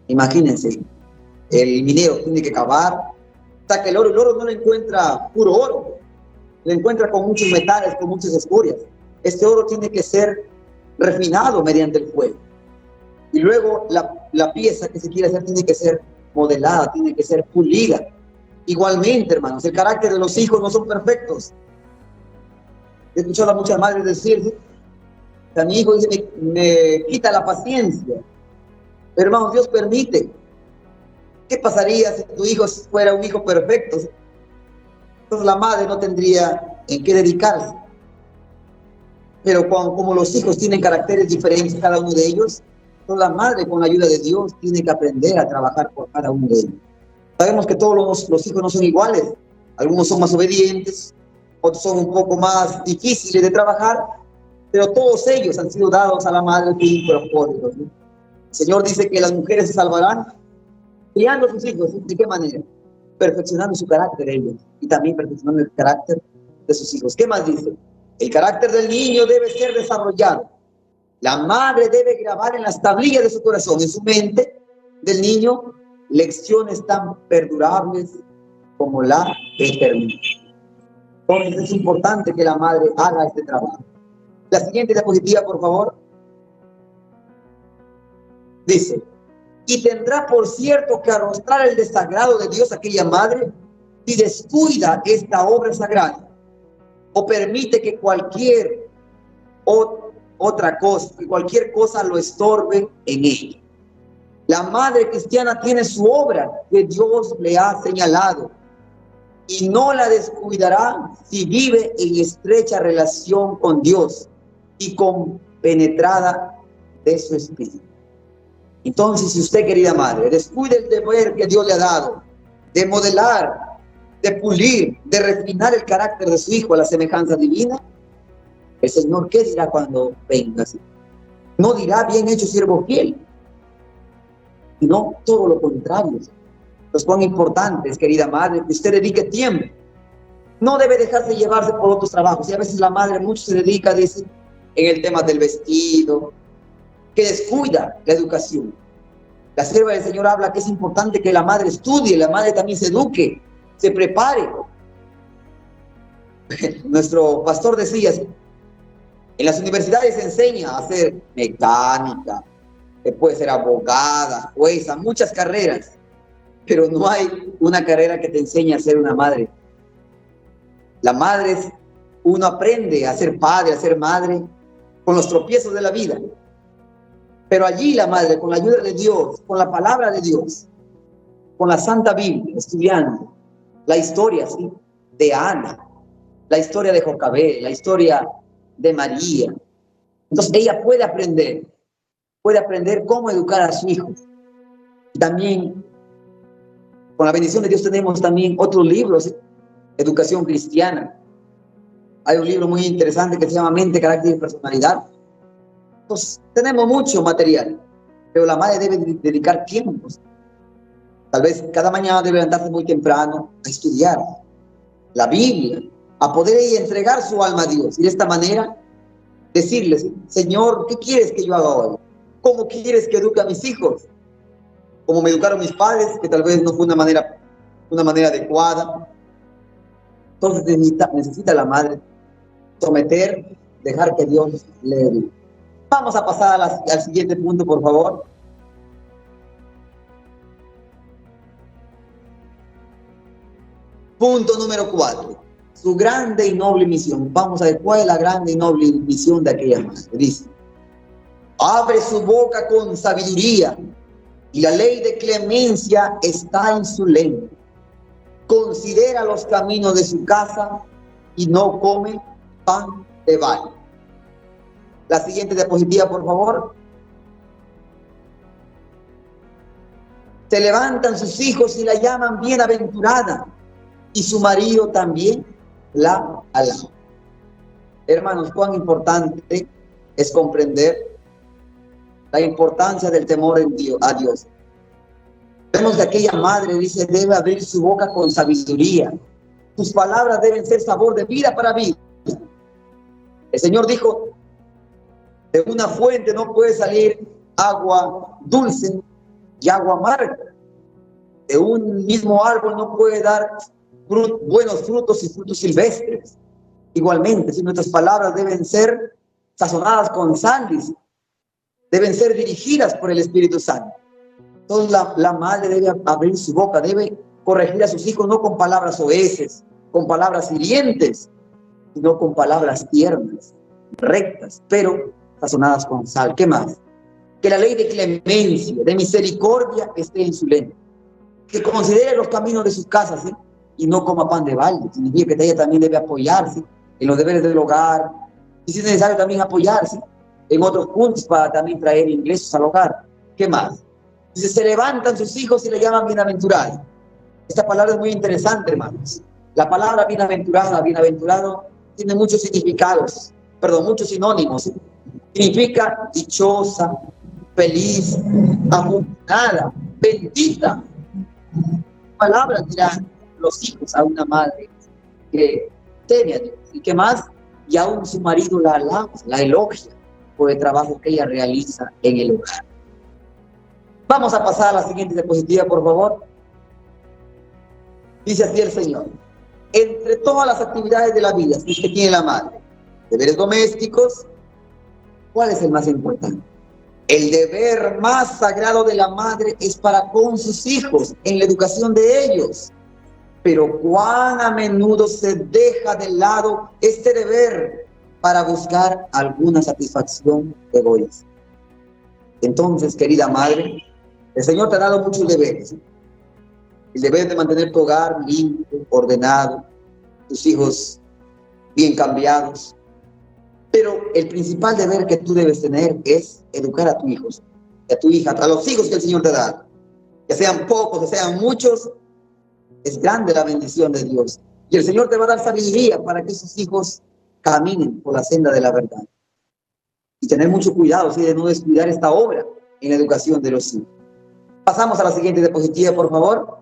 imagínense, el minero tiene que cavar, saca el oro no lo encuentra puro oro, lo encuentra con muchos metales, con muchas escorias. Este oro tiene que ser refinado mediante el fuego. Y luego la pieza que se quiere hacer tiene que ser modelada, tiene que ser pulida. Igualmente, hermanos, el carácter de los hijos no son perfectos. He escuchado a muchas madres decir, ¿sí?, que a mi hijo dice, me quita la paciencia. Pero, hermanos, Dios permite. ¿Qué pasaría si tu hijo fuera un hijo perfecto? Entonces la madre no tendría en qué dedicarse. Pero como los hijos tienen caracteres diferentes, cada uno de ellos, entonces la madre, con la ayuda de Dios, tiene que aprender a trabajar por cada uno de ellos. Sabemos que todos los hijos no son iguales. Algunos son más obedientes, otros son un poco más difíciles de trabajar, pero todos ellos han sido dados a la madre con un propósito, ¿sí? El Señor dice que las mujeres se salvarán criando a sus hijos. ¿De qué manera? Perfeccionando su carácter ellos, y también perfeccionando el carácter de sus hijos. ¿Qué más dice? El carácter del niño debe ser desarrollado. La madre debe grabar en las tablillas de su corazón, en su mente del niño, lecciones tan perdurables como la eternidad. Entonces es importante que la madre haga este trabajo. La siguiente diapositiva, por favor. Dice, y tendrá por cierto que arrostrar el desagrado de Dios aquella madre si descuida esta obra sagrada o permite que cualquier otra cosa, que cualquier cosa lo estorbe en ella. La madre cristiana tiene su obra que Dios le ha señalado y no la descuidará si vive en estrecha relación con Dios y compenetrada de su espíritu. Entonces, si usted, querida madre, descuida el deber que Dios le ha dado de modelar, de pulir, de refinar el carácter de su hijo a la semejanza divina, el Señor, ¿qué dirá cuando venga? No dirá, bien hecho, siervo fiel, sino todo lo contrario. Pues cuán importante es, querida madre, que usted dedique tiempo. No debe dejarse llevarse por otros trabajos. Y a veces la madre mucho se dedica, dice, en el tema del vestido, que descuida la educación. La sierva del Señor habla que es importante que la madre estudie, la madre también se eduque, se prepare. Nuestro pastor decía, en las universidades se enseña a hacer mecánica, que puede ser abogada, jueza, muchas carreras, pero no hay una carrera que te enseñe a ser una madre. La madre es, uno aprende a ser padre, a ser madre, con los tropiezos de la vida. Pero allí la madre, con la ayuda de Dios, con la palabra de Dios, con la Santa Biblia, estudiando la historia, ¿sí?, de Ana, la historia de Jocabed, la historia de María. Entonces ella puede aprender cómo educar a su hijo. También, con la bendición de Dios, tenemos también otros libros, ¿sí?, educación cristiana. Hay un libro muy interesante que se llama Mente, Carácter y Personalidad. Entonces, tenemos mucho material, pero la madre debe dedicar tiempo. Tal vez cada mañana debe levantarse muy temprano a estudiar la Biblia, a poder ella entregar su alma a Dios. Y de esta manera, decirles, Señor, ¿qué quieres que yo haga hoy? ¿Cómo quieres que eduque a mis hijos? Como me educaron mis padres, que tal vez no fue una manera adecuada. Entonces necesita la madre someter, dejar que Dios le eduque. Vamos a pasar al siguiente punto, por favor. Punto número 4. Su grande y noble misión. Vamos a ver cuál es la grande y noble misión de aquella madre. Dice, abre su boca con sabiduría y la ley de clemencia está en su lengua. Considera los caminos de su casa y no come pan de valle. La siguiente diapositiva, por favor. Se levantan sus hijos y la llaman bienaventurada, y su marido también la alaba. Hermanos, cuán importante es comprender la importancia del temor a Dios. Vemos que aquella madre dice, debe abrir su boca con sabiduría. Sus palabras deben ser sabor de vida para vida. El Señor dijo, de una fuente no puede salir agua dulce y agua amarga. De un mismo árbol no puede dar buenos frutos y frutos silvestres. Igualmente, si nuestras palabras deben ser sazonadas con sal, deben ser dirigidas por el Espíritu Santo. Entonces la madre debe abrir su boca, debe corregir a sus hijos no con palabras oeces, con palabras hirientes, sino con palabras tiernas, rectas, pero sazonadas con sal. ¿Qué más? Que la ley de clemencia, de misericordia esté en su lengua. Que considere los caminos de sus casas, ¿sí?, y no coma pan de balde. Significa que ella también debe apoyarse en los deberes del hogar, y si es necesario también apoyarse en otros puntos para también traer ingresos al hogar. ¿Qué más? Dice, se levantan sus hijos y le llaman bienaventurado. Esta palabra es muy interesante, hermanos. La palabra bienaventurada, bienaventurado, tiene muchos significados, muchos sinónimos, ¿sí? Significa dichosa, feliz, afortunada, bendita. Palabras dirán los hijos a una madre que teme a Dios. ¿Y qué más? Y aún su marido la alaba, la elogia por el trabajo que ella realiza en el hogar. Vamos a pasar a la siguiente diapositiva, por favor. Dice así el Señor: entre todas las actividades de la vida que tiene la madre, deberes domésticos, ¿cuál es el más importante? El deber más sagrado de la madre es para con sus hijos, en la educación de ellos. Pero cuán a menudo se deja de lado este deber para buscar alguna satisfacción egoísta. Entonces, querida madre, el Señor te ha dado muchos deberes. El deber de mantener tu hogar limpio, ordenado, tus hijos bien cambiados. Pero el principal deber que tú debes tener es educar a tus hijos, a tu hija, a los hijos que el Señor te da. Que sean pocos, que sean muchos, es grande la bendición de Dios. Y el Señor te va a dar sabiduría para que esos hijos caminen por la senda de la verdad. Y tener mucho cuidado, ¿sí?, de no descuidar esta obra en la educación de los hijos. Pasamos a la siguiente diapositiva, por favor.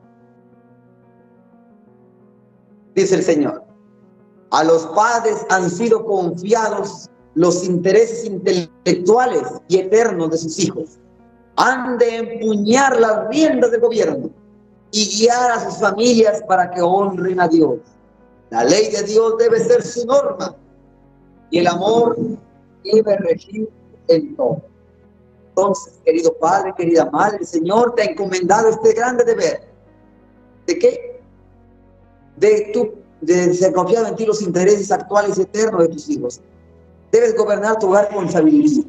Dice el Señor: a los padres han sido confiados los intereses intelectuales y eternos de sus hijos. Han de empuñar las riendas del gobierno y guiar a sus familias para que honren a Dios. La ley de Dios debe ser su norma y el amor debe regir en todo. Entonces, querido padre, querida madre, el Señor te ha encomendado este grande deber. ¿De qué? De ser confiado en ti los intereses actuales y eternos de tus hijos. Debes gobernar tu hogar con sabiduría.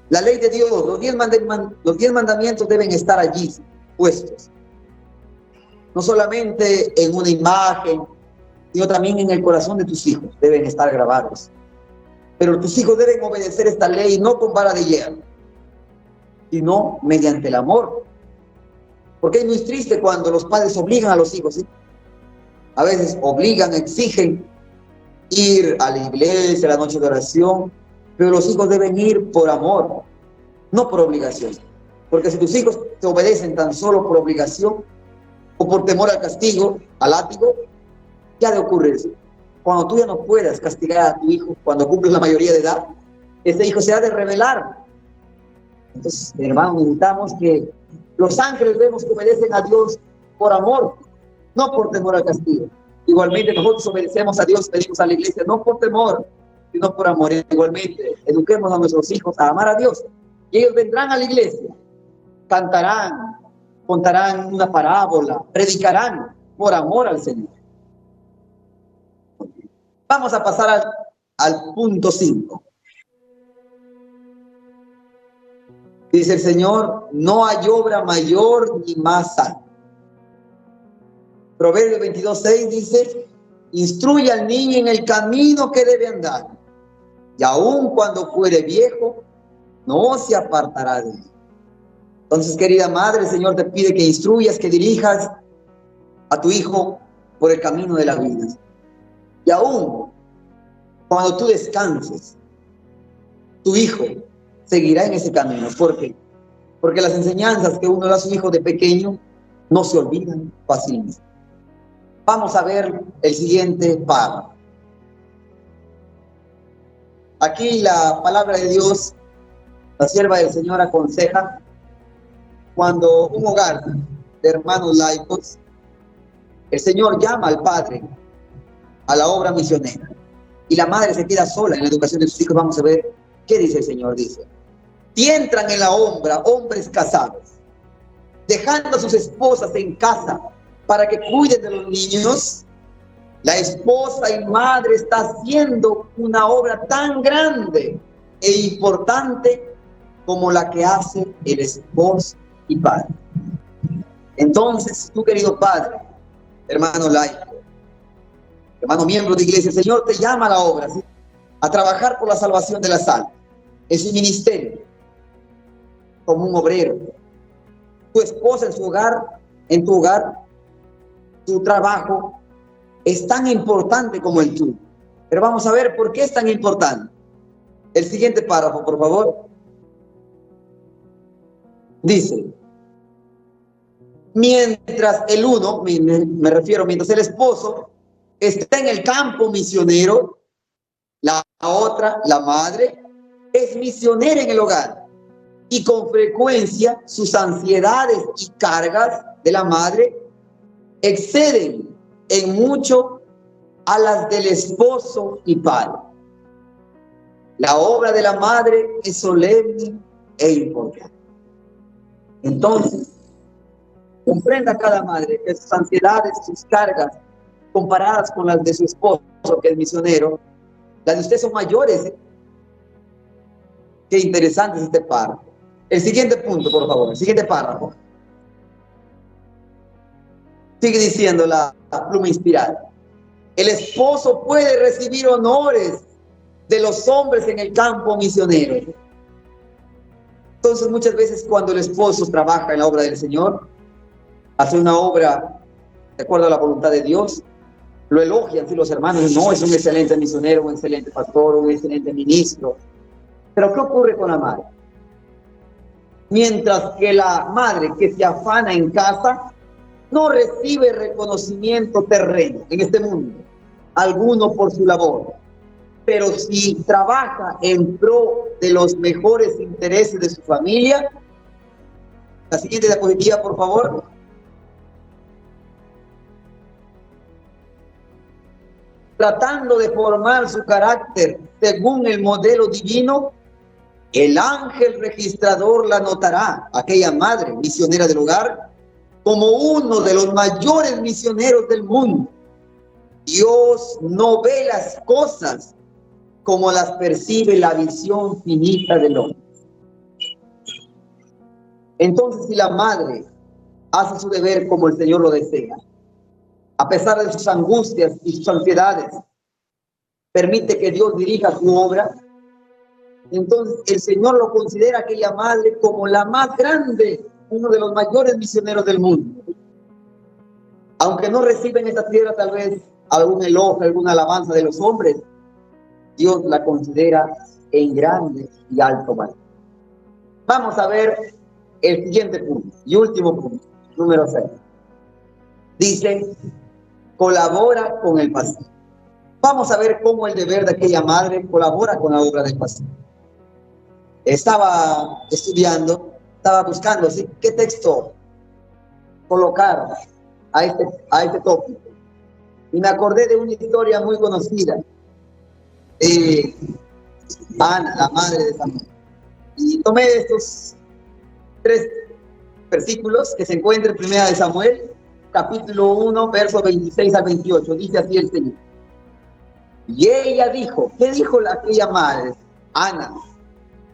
La ley de Dios, los 10 mandamientos deben estar allí puestos. No solamente en una imagen, sino también en el corazón de tus hijos deben estar grabados. Pero tus hijos deben obedecer esta ley no con vara de hierro, sino mediante el amor. Porque es muy triste cuando los padres obligan a los hijos, ¿sí? A veces obligan, exigen ir a la iglesia, a la noche de oración, pero los hijos deben ir por amor, no por obligación. Porque si tus hijos te obedecen tan solo por obligación o por temor al castigo, al látigo, ¿qué ha de ocurrir? Cuando tú ya no puedas castigar a tu hijo, cuando cumples la mayoría de edad, ese hijo se ha de rebelar. Entonces, hermanos, necesitamos que los ángeles vemos que obedecen a Dios por amor, no por temor al castigo. Igualmente nosotros obedecemos a Dios, pedimos a la iglesia, no por temor, sino por amor. Igualmente, eduquemos a nuestros hijos a amar a Dios. Y ellos vendrán a la iglesia, cantarán, contarán una parábola, predicarán por amor al Señor. Vamos a pasar al punto 5. Dice el Señor: no hay obra mayor ni más santa. Proverbios 22:6 dice: instruye al niño en el camino que debe andar, y aun cuando fuere viejo, no se apartará de él. Entonces, querida madre, el Señor te pide que instruyas, que dirijas a tu hijo por el camino de la vida. Y aun cuando tú descanses, tu hijo seguirá en ese camino. ¿Por qué? Porque las enseñanzas que uno da a su hijo de pequeño no se olvidan fácilmente. Vamos a ver el siguiente párrafo. Aquí la palabra de Dios, la sierva del Señor aconseja: cuando un hogar de hermanos laicos, el Señor llama al padre a la obra misionera y la madre se queda sola en la educación de sus hijos. Vamos a ver qué dice el Señor. Dice: si entran en la obra hombres casados, dejando a sus esposas en casa para que cuiden de los niños, la esposa y madre está haciendo una obra tan grande e importante como la que hace el esposo y padre. Entonces, tú, querido padre, hermano laico, hermano miembro de iglesia, el Señor te llama a la obra, ¿sí?, a trabajar por la salvación de las almas. Es un ministerio, como un obrero. Tu esposa en su hogar, en tu hogar, tu trabajo es tan importante como el tuyo. Pero vamos a ver por qué es tan importante. El siguiente párrafo, por favor. Dice: mientras el uno, me refiero, mientras el esposo está en el campo misionero, la otra, la madre, es misionera en el hogar. y con frecuencia sus ansiedades y cargas de la madre exceden en mucho a las del esposo y padre. La obra de la madre es solemne e importante. Entonces, comprenda cada madre que sus ansiedades, sus cargas, comparadas con las de su esposo, que es misionero, las de usted son mayores, ¿eh? Qué interesante es este párrafo. El siguiente punto, por favor, el siguiente párrafo. Sigue diciendo la pluma inspirada. El esposo puede recibir honores de los hombres en el campo misionero. Entonces, muchas veces cuando el esposo trabaja en la obra del Señor, hace una obra de acuerdo a la voluntad de Dios, lo elogian, si los hermanos, no, es un excelente misionero, un excelente pastor, un excelente ministro. Pero ¿qué ocurre con la madre? Mientras que la madre que se afana en casa no recibe reconocimiento terreno en este mundo, alguno por su labor, pero si trabaja en pro de los mejores intereses de su familia. La siguiente diapositiva, por favor. Tratando de formar su carácter según el modelo divino, el ángel registrador la notará, aquella madre misionera del hogar, como uno de los mayores misioneros del mundo. Dios no ve las cosas como las percibe la visión finita del hombre. Entonces, si la madre hace su deber como el Señor lo desea, a pesar de sus angustias y sus ansiedades, permite que Dios dirija su obra, entonces el Señor lo considera a aquella madre como la más grande, uno de los mayores misioneros del mundo. Aunque no recibe en esta tierra tal vez algún elogio, alguna alabanza de los hombres, Dios la considera en grande y alto valor. Vamos a ver el siguiente punto y último punto, número 6. Dice, colabora con el pastor. Vamos a ver cómo el deber de aquella madre colabora con la obra del pastor. Estaba estudiando, estaba buscando, ¿sí?, qué texto colocar a este tópico. Y me acordé de una historia muy conocida. Ana, la madre de Samuel. Y tomé estos 3 versículos que se encuentran en 1 de Samuel, capítulo 1, versos 26 al 28. Dice así el Señor. Y ella dijo, ¿qué dijo aquella madre, Ana,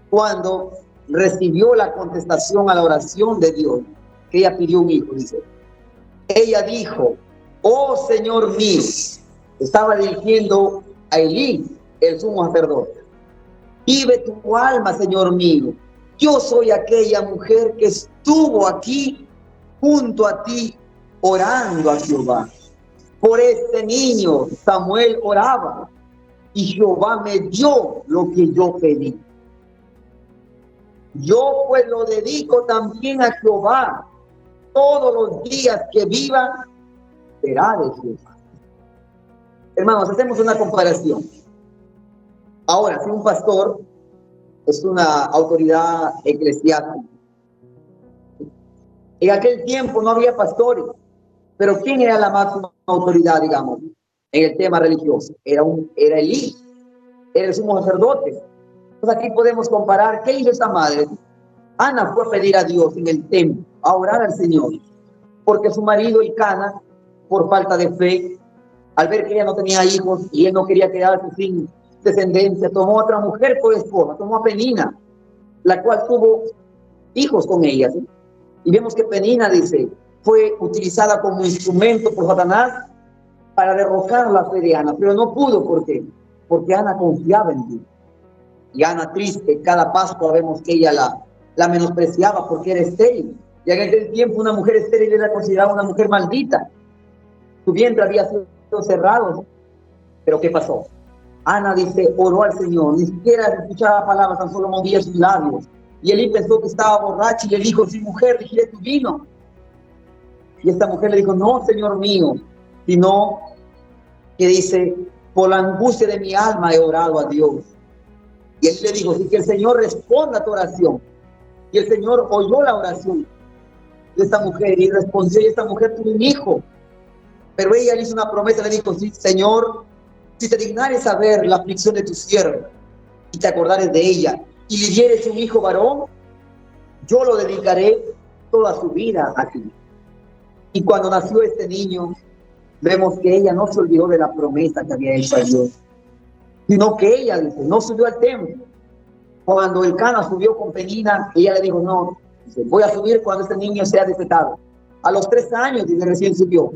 cuando recibió la contestación a la oración de Dios, que ella pidió un hijo? Dice, ella dijo, oh Señor mío, estaba dirigiendo a Elí, el sumo sacerdote, vive tu alma, Señor mío, yo soy aquella mujer que estuvo aquí junto a ti orando a Jehová. Por este niño Samuel oraba y Jehová me dio lo que yo pedí. Yo pues lo dedico también a Jehová. Todos los días que viva será de Jehová. Hermanos, hacemos una comparación. Ahora, si un pastor es una autoridad eclesiástica, en aquel tiempo no había pastores, pero ¿quién era la máxima autoridad, digamos, en el tema religioso? Era Elí, era el sumo sacerdote. Entonces aquí podemos comparar, ¿qué hizo esta madre? Ana fue a pedir a Dios en el templo, a orar al Señor, porque su marido Elcana, por falta de fe, al ver que ella no tenía hijos y él no quería quedarse sin descendencia, tomó a otra mujer por esposa, tomó a Penina, la cual tuvo hijos con ella, ¿sí? Y vemos que Penina, dice, fue utilizada como instrumento por Satanás para derrocar la fe de Ana, pero no pudo. ¿Por qué? Porque Ana confiaba en Dios. Y Ana, triste, cada Pascua vemos que ella la menospreciaba porque era estéril. Y en aquel tiempo una mujer estéril era considerada una mujer maldita. Su vientre había sido cerrado. Pero ¿qué pasó? Ana, dice, oró al Señor, ni siquiera escuchaba palabras, tan solo movía sus labios. Y Elí pensó que estaba borracha y le dijo, sí, mujer, vigile tu vino. Y esta mujer le dijo, no, Señor mío, sino que dice, por la angustia de mi alma he orado a Dios. Y él le dijo, si que el Señor responda a tu oración. Y el Señor oyó la oración de esta mujer y respondió, y esta mujer tuvo un hijo. Pero ella le hizo una promesa, le dijo, sí, Señor, si te dignares a ver la aflicción de tu sierva y te acordares de ella y le dieres un hijo varón, yo lo dedicaré toda su vida a ti. Y cuando nació este niño, vemos que ella no se olvidó de la promesa que había hecho a Dios, sino que ella, dice, no subió al templo. Cuando el Cana subió con Penina, ella le dijo, no, dice, voy a subir cuando este niño sea destetado. A los 3 años, dice, recién subió.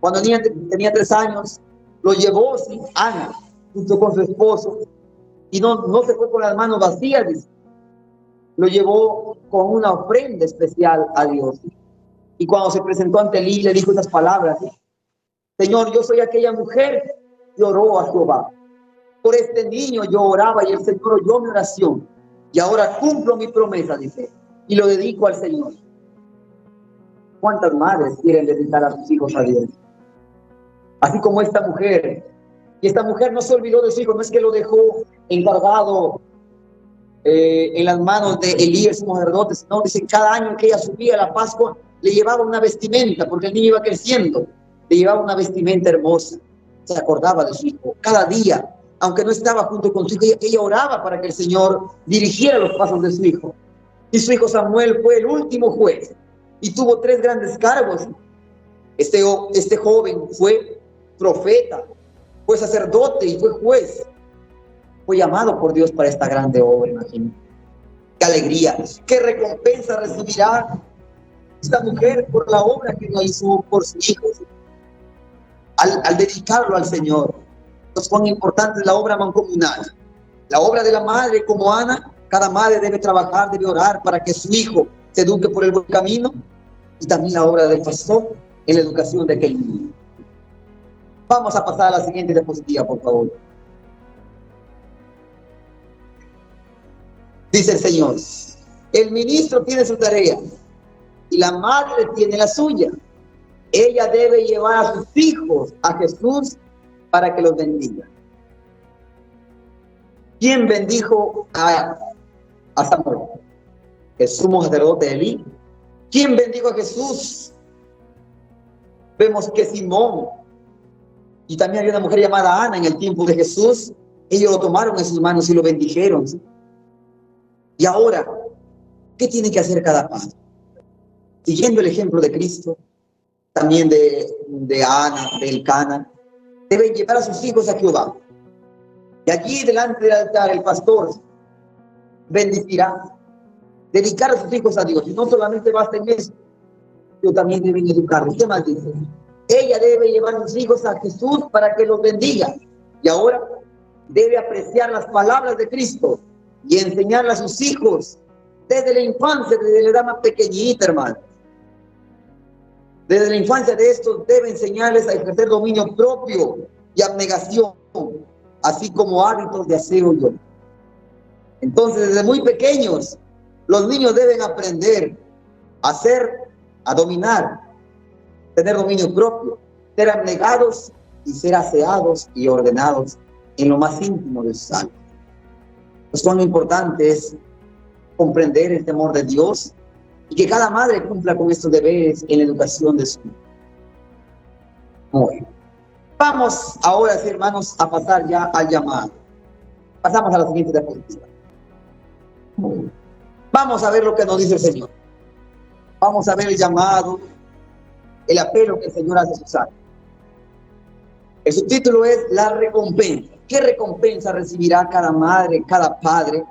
Cuando el niño tenía 3 años, lo llevó, sí, Ana, junto con su esposo, y no se fue con las manos vacías, dice. Lo llevó con una ofrenda especial a Dios. Y cuando se presentó ante Elí, le dijo estas palabras, ¿sí? Señor, yo soy aquella mujer que oró a Jehová. Por este niño yo oraba y el Señor oyó mi oración. Y ahora cumplo mi promesa, dice, y lo dedico al Señor. ¿Cuántas madres quieren dedicar a sus hijos a Dios? Así como esta mujer. Y esta mujer no se olvidó de su hijo, no es que lo dejó encargado en las manos de Elí, el sacerdote, sino dice, cada año que ella subía a la Pascua, le llevaba una vestimenta, porque el niño iba creciendo, le llevaba una vestimenta hermosa. Se acordaba de su hijo. Cada día, aunque no estaba junto con su hijo, ella oraba para que el Señor dirigiera los pasos de su hijo. Y su hijo Samuel fue el último juez y tuvo 3 grandes cargos. Este joven fue profeta, fue sacerdote y fue juez. Fue llamado por Dios para esta grande obra, imagínate. Qué alegría, qué recompensa recibirá esta mujer por la obra que no hizo por sus hijos, al dedicarlo al Señor. Entonces, cuán importante es la obra mancomunal. La obra de la madre como Ana, cada madre debe trabajar, debe orar para que su hijo se eduque por el buen camino, y también la obra del pastor en la educación de aquel niño. Vamos a pasar a la siguiente diapositiva, por favor. Dice el Señor, el ministro tiene su tarea y la madre tiene la suya. Ella debe llevar a sus hijos a Jesús para que los bendiga. ¿Quién bendijo a Samuel? El sumo sacerdote Elí. ¿Quién bendijo a Jesús? Vemos que Simón, y también había una mujer llamada Ana en el tiempo de Jesús. Ellos lo tomaron en sus manos y lo bendijeron, ¿sí? Y ahora, ¿qué tiene que hacer cada padre? Siguiendo el ejemplo de Cristo, también de Ana, de Elcana, deben llevar a sus hijos a Jehová. Y allí delante del altar el pastor bendecirá, dedicar a sus hijos a Dios. Y no solamente basta en eso, pero también deben educarlos. ¿Qué más dice? Ella debe llevar a sus hijos a Jesús para que los bendiga. Y ahora debe apreciar las palabras de Cristo y enseñarle a sus hijos desde la infancia, desde la edad más pequeñita, hermano. Desde la infancia de estos debe enseñarles a ejercer dominio propio y abnegación, así como hábitos de aseo y orden. Entonces, desde muy pequeños, los niños deben aprender a a dominar, tener dominio propio, ser abnegados y ser aseados y ordenados en lo más íntimo de sus almas. Pues cuán importante es comprender el temor de Dios y que cada madre cumpla con estos deberes en la educación de su hijo. Muy bien. Vamos ahora, sí, hermanos, a pasar ya al llamado. Pasamos a la siguiente diapositiva. Vamos a ver lo que nos dice el Señor. Vamos a ver el llamado, el apelo que el Señor hace a sus almas. El subtítulo es la recompensa. ¿Qué recompensa recibirá cada madre, cada padre,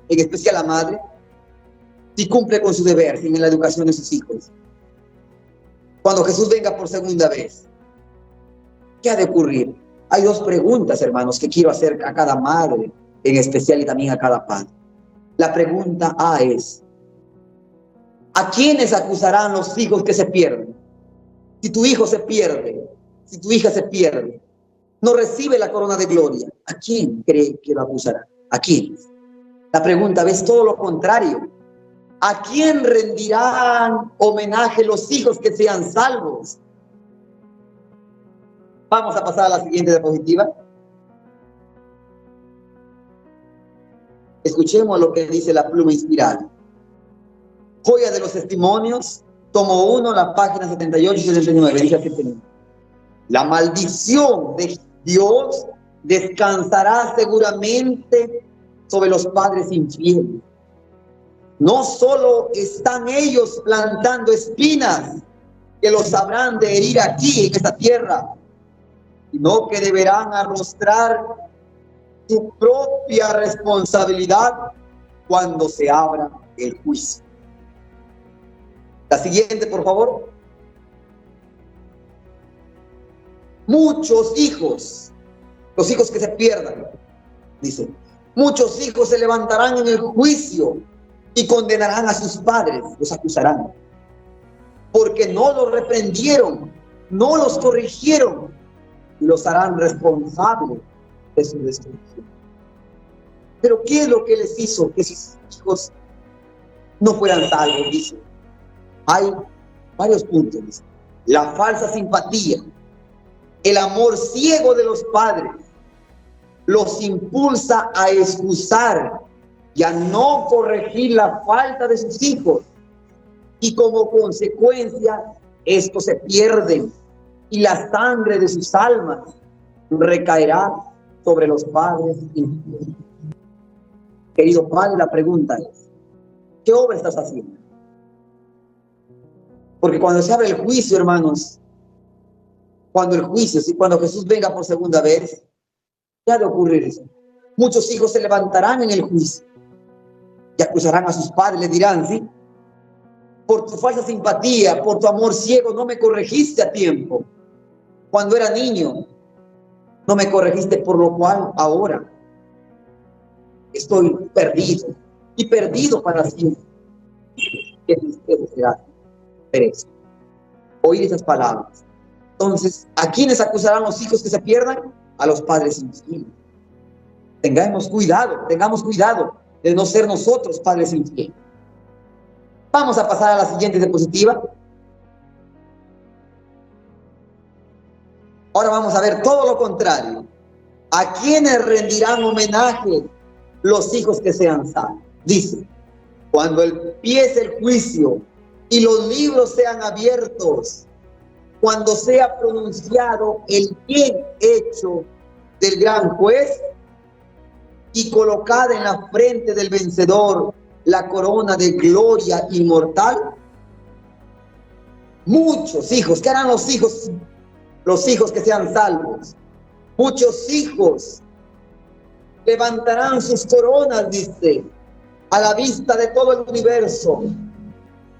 en especial la madre, si cumple con su deber en la educación de sus hijos? Cuando Jesús venga por segunda vez, ¿qué ha de ocurrir? Hay 2 preguntas, hermanos, que quiero hacer a cada madre, en especial, y también a cada padre. La pregunta A es: ¿a quiénes acusarán los hijos que se pierden? Si tu hijo se pierde, si tu hija se pierde, no recibe la corona de gloria, ¿a quién cree que lo acusará? ¿A quién? La pregunta es todo lo contrario. ¿A quién rendirán homenaje los hijos que sean salvos? Vamos a pasar a la siguiente diapositiva. Escuchemos lo que dice la pluma inspirada. Joya de los Testimonios, tomo 1, la página 78 y 79. Dice así: la maldición de Dios descansará seguramente sobre los padres infieles. No solo están ellos plantando espinas que los habrán de herir aquí en esta tierra, sino que deberán arrostrar su propia responsabilidad cuando se abra el juicio. La siguiente, por favor. Muchos hijos, los hijos que se pierdan, dice, muchos hijos se levantarán en el juicio y condenarán a sus padres, los acusarán, porque no los reprendieron, no los corrigieron, y los harán responsables de su destrucción. Pero ¿qué es lo que les hizo que sus hijos no fueran salvos? Dice, hay varios puntos. Dice, la falsa simpatía, el amor ciego de los padres, los impulsa a excusar y a no corregir la falta de sus hijos, y como consecuencia estos se pierden y la sangre de sus almas recaerá sobre los padres infieles. Querido padre, la pregunta es, ¿qué obra estás haciendo? Porque cuando se abre el juicio, hermanos, cuando Jesús venga por segunda vez, ¿qué ha de ocurrir eso? Muchos hijos se levantarán en el juicio y acusarán a sus padres, le dirán, sí, por tu falsa simpatía, por tu amor ciego, no me corregiste a tiempo. Cuando era niño, no me corregiste, por lo cual ahora estoy perdido y perdido para siempre. Qué tristeza será pereza oír esas palabras. Entonces, ¿a quiénes acusarán los hijos que se pierdan? A los padres infieles. Tengamos cuidado de no ser nosotros padres infieles. Vamos a pasar a la siguiente diapositiva. Ahora vamos a ver todo lo contrario. ¿A quiénes rendirán homenaje los hijos que sean salvos? Dice, cuando empiece el juicio y los libros sean abiertos, cuando sea pronunciado el bien hecho del gran juez y colocada en la frente del vencedor la corona de gloria inmortal, muchos hijos, ¿qué harán los hijos? Los hijos que sean salvos, muchos hijos levantarán sus coronas, dice, a la vista de todo el universo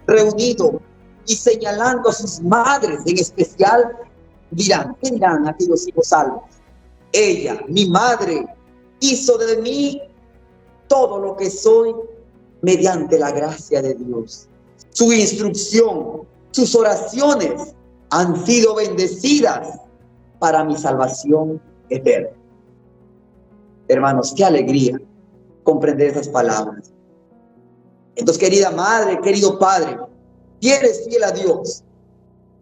reunido, y señalando a sus madres en especial, dirán, ¿qué dirán aquellos hijos salvos? Ella, mi madre, hizo de mí todo lo que soy mediante la gracia de Dios. Su instrucción, sus oraciones han sido bendecidas para mi salvación eterna. Hermanos, qué alegría comprender esas palabras. Entonces, querida madre, querido padre, si eres fiel a Dios,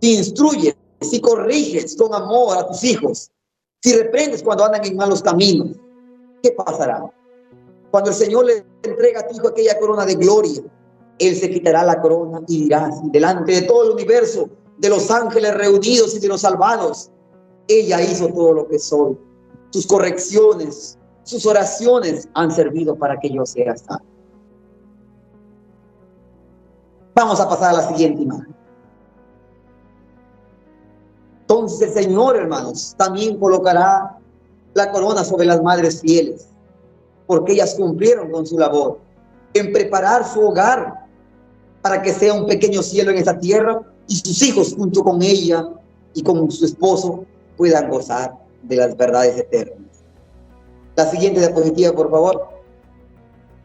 si instruyes, si corriges con amor a tus hijos, si reprendes cuando andan en malos caminos, ¿qué pasará? Cuando el Señor le entrega a tu hijo aquella corona de gloria, Él se quitará la corona y dirá así, delante de todo el universo, de los ángeles reunidos y de los salvados, ella hizo todo lo que soy. Sus correcciones, sus oraciones han servido para que yo sea salvo. Vamos a pasar a la siguiente imagen. Entonces el Señor, hermanos, también colocará la corona sobre las madres fieles, porque ellas cumplieron con su labor en preparar su hogar para que sea un pequeño cielo en esta tierra, y sus hijos junto con ella y con su esposo puedan gozar de las verdades eternas. La siguiente diapositiva, por favor.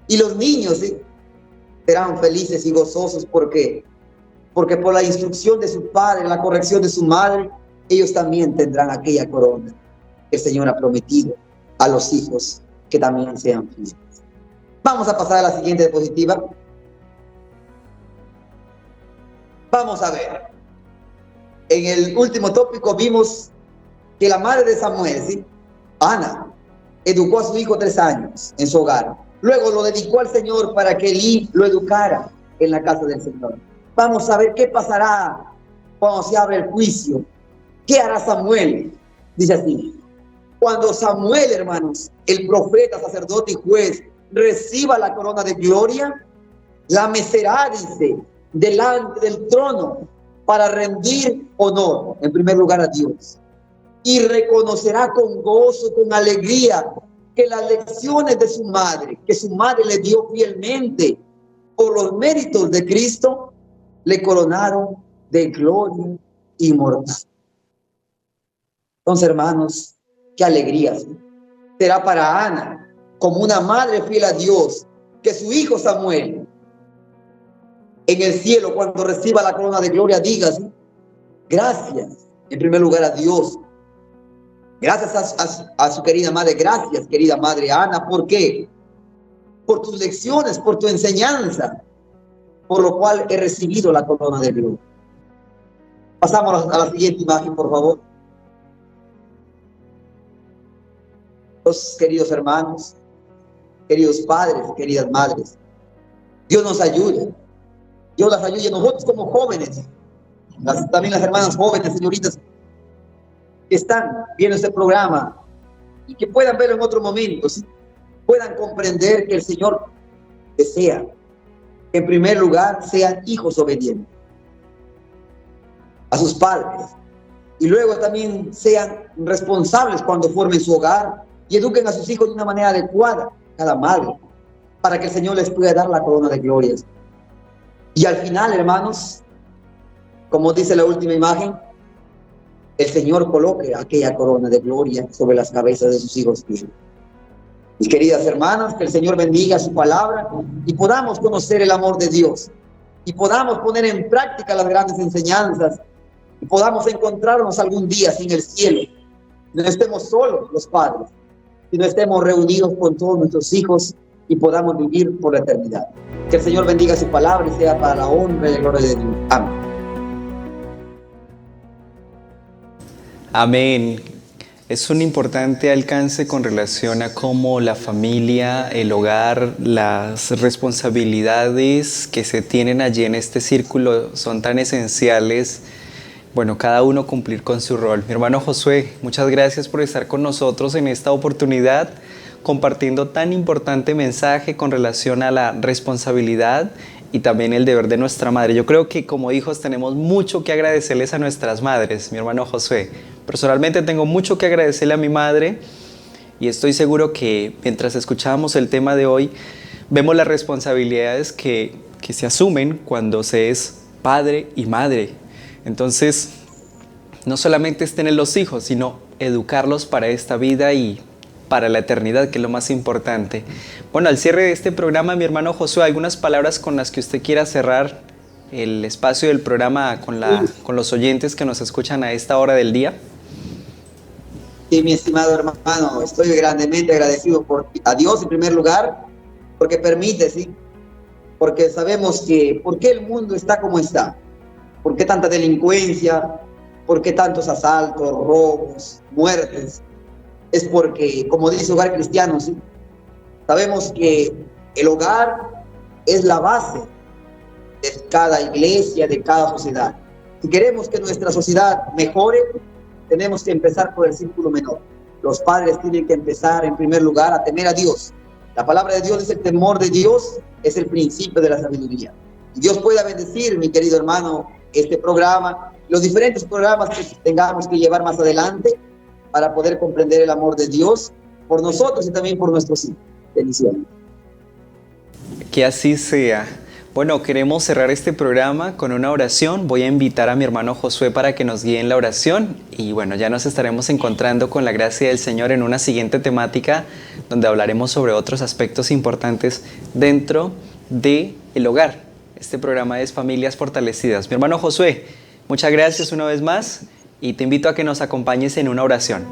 Y los niños, ¿sí?, serán felices y gozosos. ¿Por qué? Porque por la instrucción de su padre, la corrección de su madre, ellos también tendrán aquella corona que el Señor ha prometido a los hijos que también sean fieles. Vamos a pasar a la siguiente diapositiva. Vamos a ver. En el último tópico vimos que la madre de Samuel, ¿sí?, Ana, educó a su hijo 3 años en su hogar. Luego lo dedicó al Señor para que Elí lo educara. en la casa del Señor. Vamos a ver qué pasará cuando se abre el juicio. ¿Qué hará Samuel? Dice así: cuando Samuel, hermanos, el profeta, sacerdote y juez, reciba la corona de gloria, la mecerá, dice, delante del trono para rendir honor, en primer lugar, a Dios. Y reconocerá con gozo, con alegría, que las lecciones de su madre, que su madre le dio fielmente por los méritos de Cristo, le coronaron de gloria inmortal. Entonces, hermanos, qué alegría, ¿sí? Será para Ana, como una madre fiel a Dios, que su hijo Samuel, en el cielo, cuando reciba la corona de gloria, diga, ¿sí?, gracias, en primer lugar, a Dios. Gracias a su querida madre. Gracias, querida madre Ana. ¿Por qué? Por tus lecciones, por tu enseñanza, por lo cual he recibido la corona de gloria. Pasamos a la siguiente imagen, por favor. Los queridos hermanos, queridos padres, queridas madres, Dios nos ayude. Dios las ayude. Nosotros como jóvenes, también las hermanas jóvenes, señoritas, que están viendo este programa y que puedan verlo en otro momento, ¿sí?, puedan comprender que el Señor desea que en primer lugar sean hijos obedientes a sus padres, y luego también sean responsables cuando formen su hogar y eduquen a sus hijos de una manera adecuada, cada madre, para que el Señor les pueda dar la corona de glorias. Y al final, hermanos, como dice la última imagen, el Señor coloque aquella corona de gloria sobre las cabezas de sus hijos. Mis queridas hermanas, que el Señor bendiga su palabra y podamos conocer el amor de Dios y podamos poner en práctica las grandes enseñanzas y podamos encontrarnos algún día en el cielo. No estemos solos los padres, sino estemos reunidos con todos nuestros hijos y podamos vivir por la eternidad. Que el Señor bendiga su palabra y sea para la honra y la gloria de Dios. Amén. Amén. Es un importante alcance con relación a cómo la familia, el hogar, las responsabilidades que se tienen allí en este círculo son tan esenciales. Bueno, cada uno cumplir con su rol. Mi hermano Josué, muchas gracias por estar con nosotros en esta oportunidad, compartiendo tan importante mensaje con relación a la responsabilidad y también el deber de nuestra madre. Yo creo que como hijos tenemos mucho que agradecerles a nuestras madres, mi hermano Josué. Personalmente tengo mucho que agradecerle a mi madre y estoy seguro que mientras escuchábamos el tema de hoy, vemos las responsabilidades que se asumen cuando se es padre y madre. Entonces, no solamente es tener los hijos, sino educarlos para esta vida y para la eternidad, que es lo más importante. Bueno, al cierre de este programa, mi hermano Josué, ¿algunas palabras con las que usted quiera cerrar el espacio del programa con los oyentes que nos escuchan a esta hora del día? Sí, mi estimado hermano, estoy grandemente agradecido a Dios en primer lugar, porque permite, ¿sí? Porque sabemos que, ¿por qué el mundo está como está? ¿Por qué tanta delincuencia? ¿Por qué tantos asaltos, robos, muertes? Es porque, como dice Hogar Cristiano, ¿sí?, sabemos que el hogar es la base de cada iglesia, de cada sociedad. Si queremos que nuestra sociedad mejore, tenemos que empezar por el círculo menor. Los padres tienen que empezar en primer lugar a temer a Dios. La palabra de Dios dice: el temor de Dios es el principio de la sabiduría. Y Dios pueda bendecir, mi querido hermano, este programa, los diferentes programas que tengamos que llevar más adelante para poder comprender el amor de Dios por nosotros y también por nuestros hijos. Bendiciones. Que así sea. Bueno, queremos cerrar este programa con una oración. Voy a invitar a mi hermano Josué para que nos guíe en la oración. Y bueno, ya nos estaremos encontrando con la gracia del Señor en una siguiente temática donde hablaremos sobre otros aspectos importantes dentro del hogar. Este programa es Familias Fortalecidas. Mi hermano Josué, muchas gracias una vez más y te invito a que nos acompañes en una oración.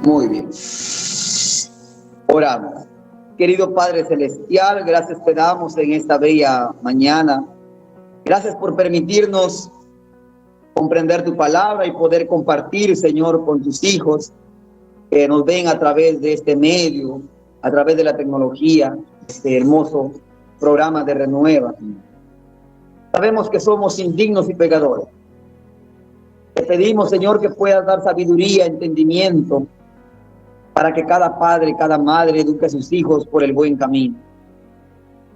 Muy bien. Oramos. Querido Padre Celestial, gracias te damos en esta bella mañana. Gracias por permitirnos comprender tu palabra y poder compartir, Señor, con tus hijos que nos ven a través de este medio, a través de la tecnología, este hermoso programa de Renueva. Sabemos que somos indignos y pecadores. Te pedimos, Señor, que puedas dar sabiduría, entendimiento, para que cada padre, cada madre eduque a sus hijos por el buen camino.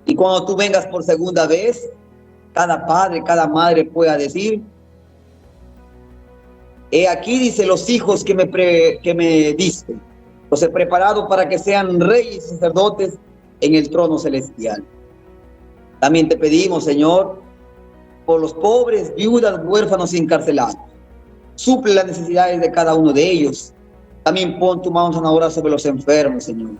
Y cuando tú vengas por segunda vez, cada padre, cada madre pueda decir: he aquí, dice, los hijos que me diste, los he preparado para que sean reyes y sacerdotes en el trono celestial. También te pedimos, Señor, por los pobres, viudas, huérfanos y encarcelados. Suple las necesidades de cada uno de ellos. También pon tu mano sanadora sobre los enfermos, Señor.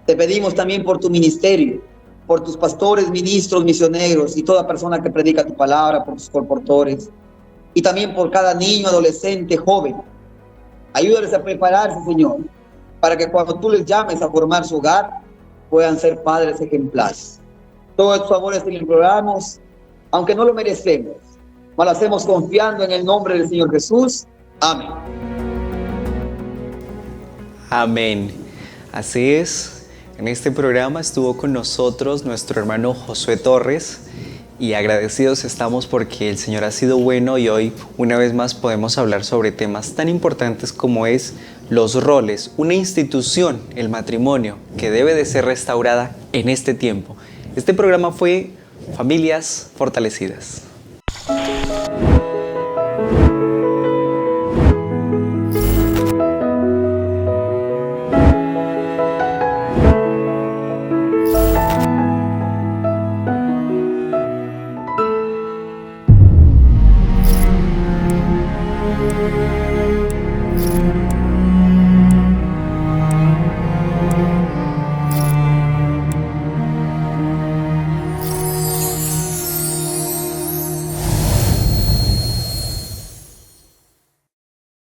Te pedimos también por tu ministerio, por tus pastores, ministros, misioneros y toda persona que predica tu palabra, por tus colportores. Y también por cada niño, adolescente, joven. Ayúdales a prepararse, Señor, para que cuando tú les llames a formar su hogar, puedan ser padres ejemplares. Todos estos favores te los imploramos, aunque no lo merecemos, mas lo hacemos confiando en el nombre del Señor Jesús. Amén. Amén. Así es. En este programa estuvo con nosotros nuestro hermano Josué Torres y agradecidos estamos porque el Señor ha sido bueno y hoy una vez más podemos hablar sobre temas tan importantes como es los roles, una institución, el matrimonio, que debe de ser restaurada en este tiempo. Este programa fue Familias Fortalecidas.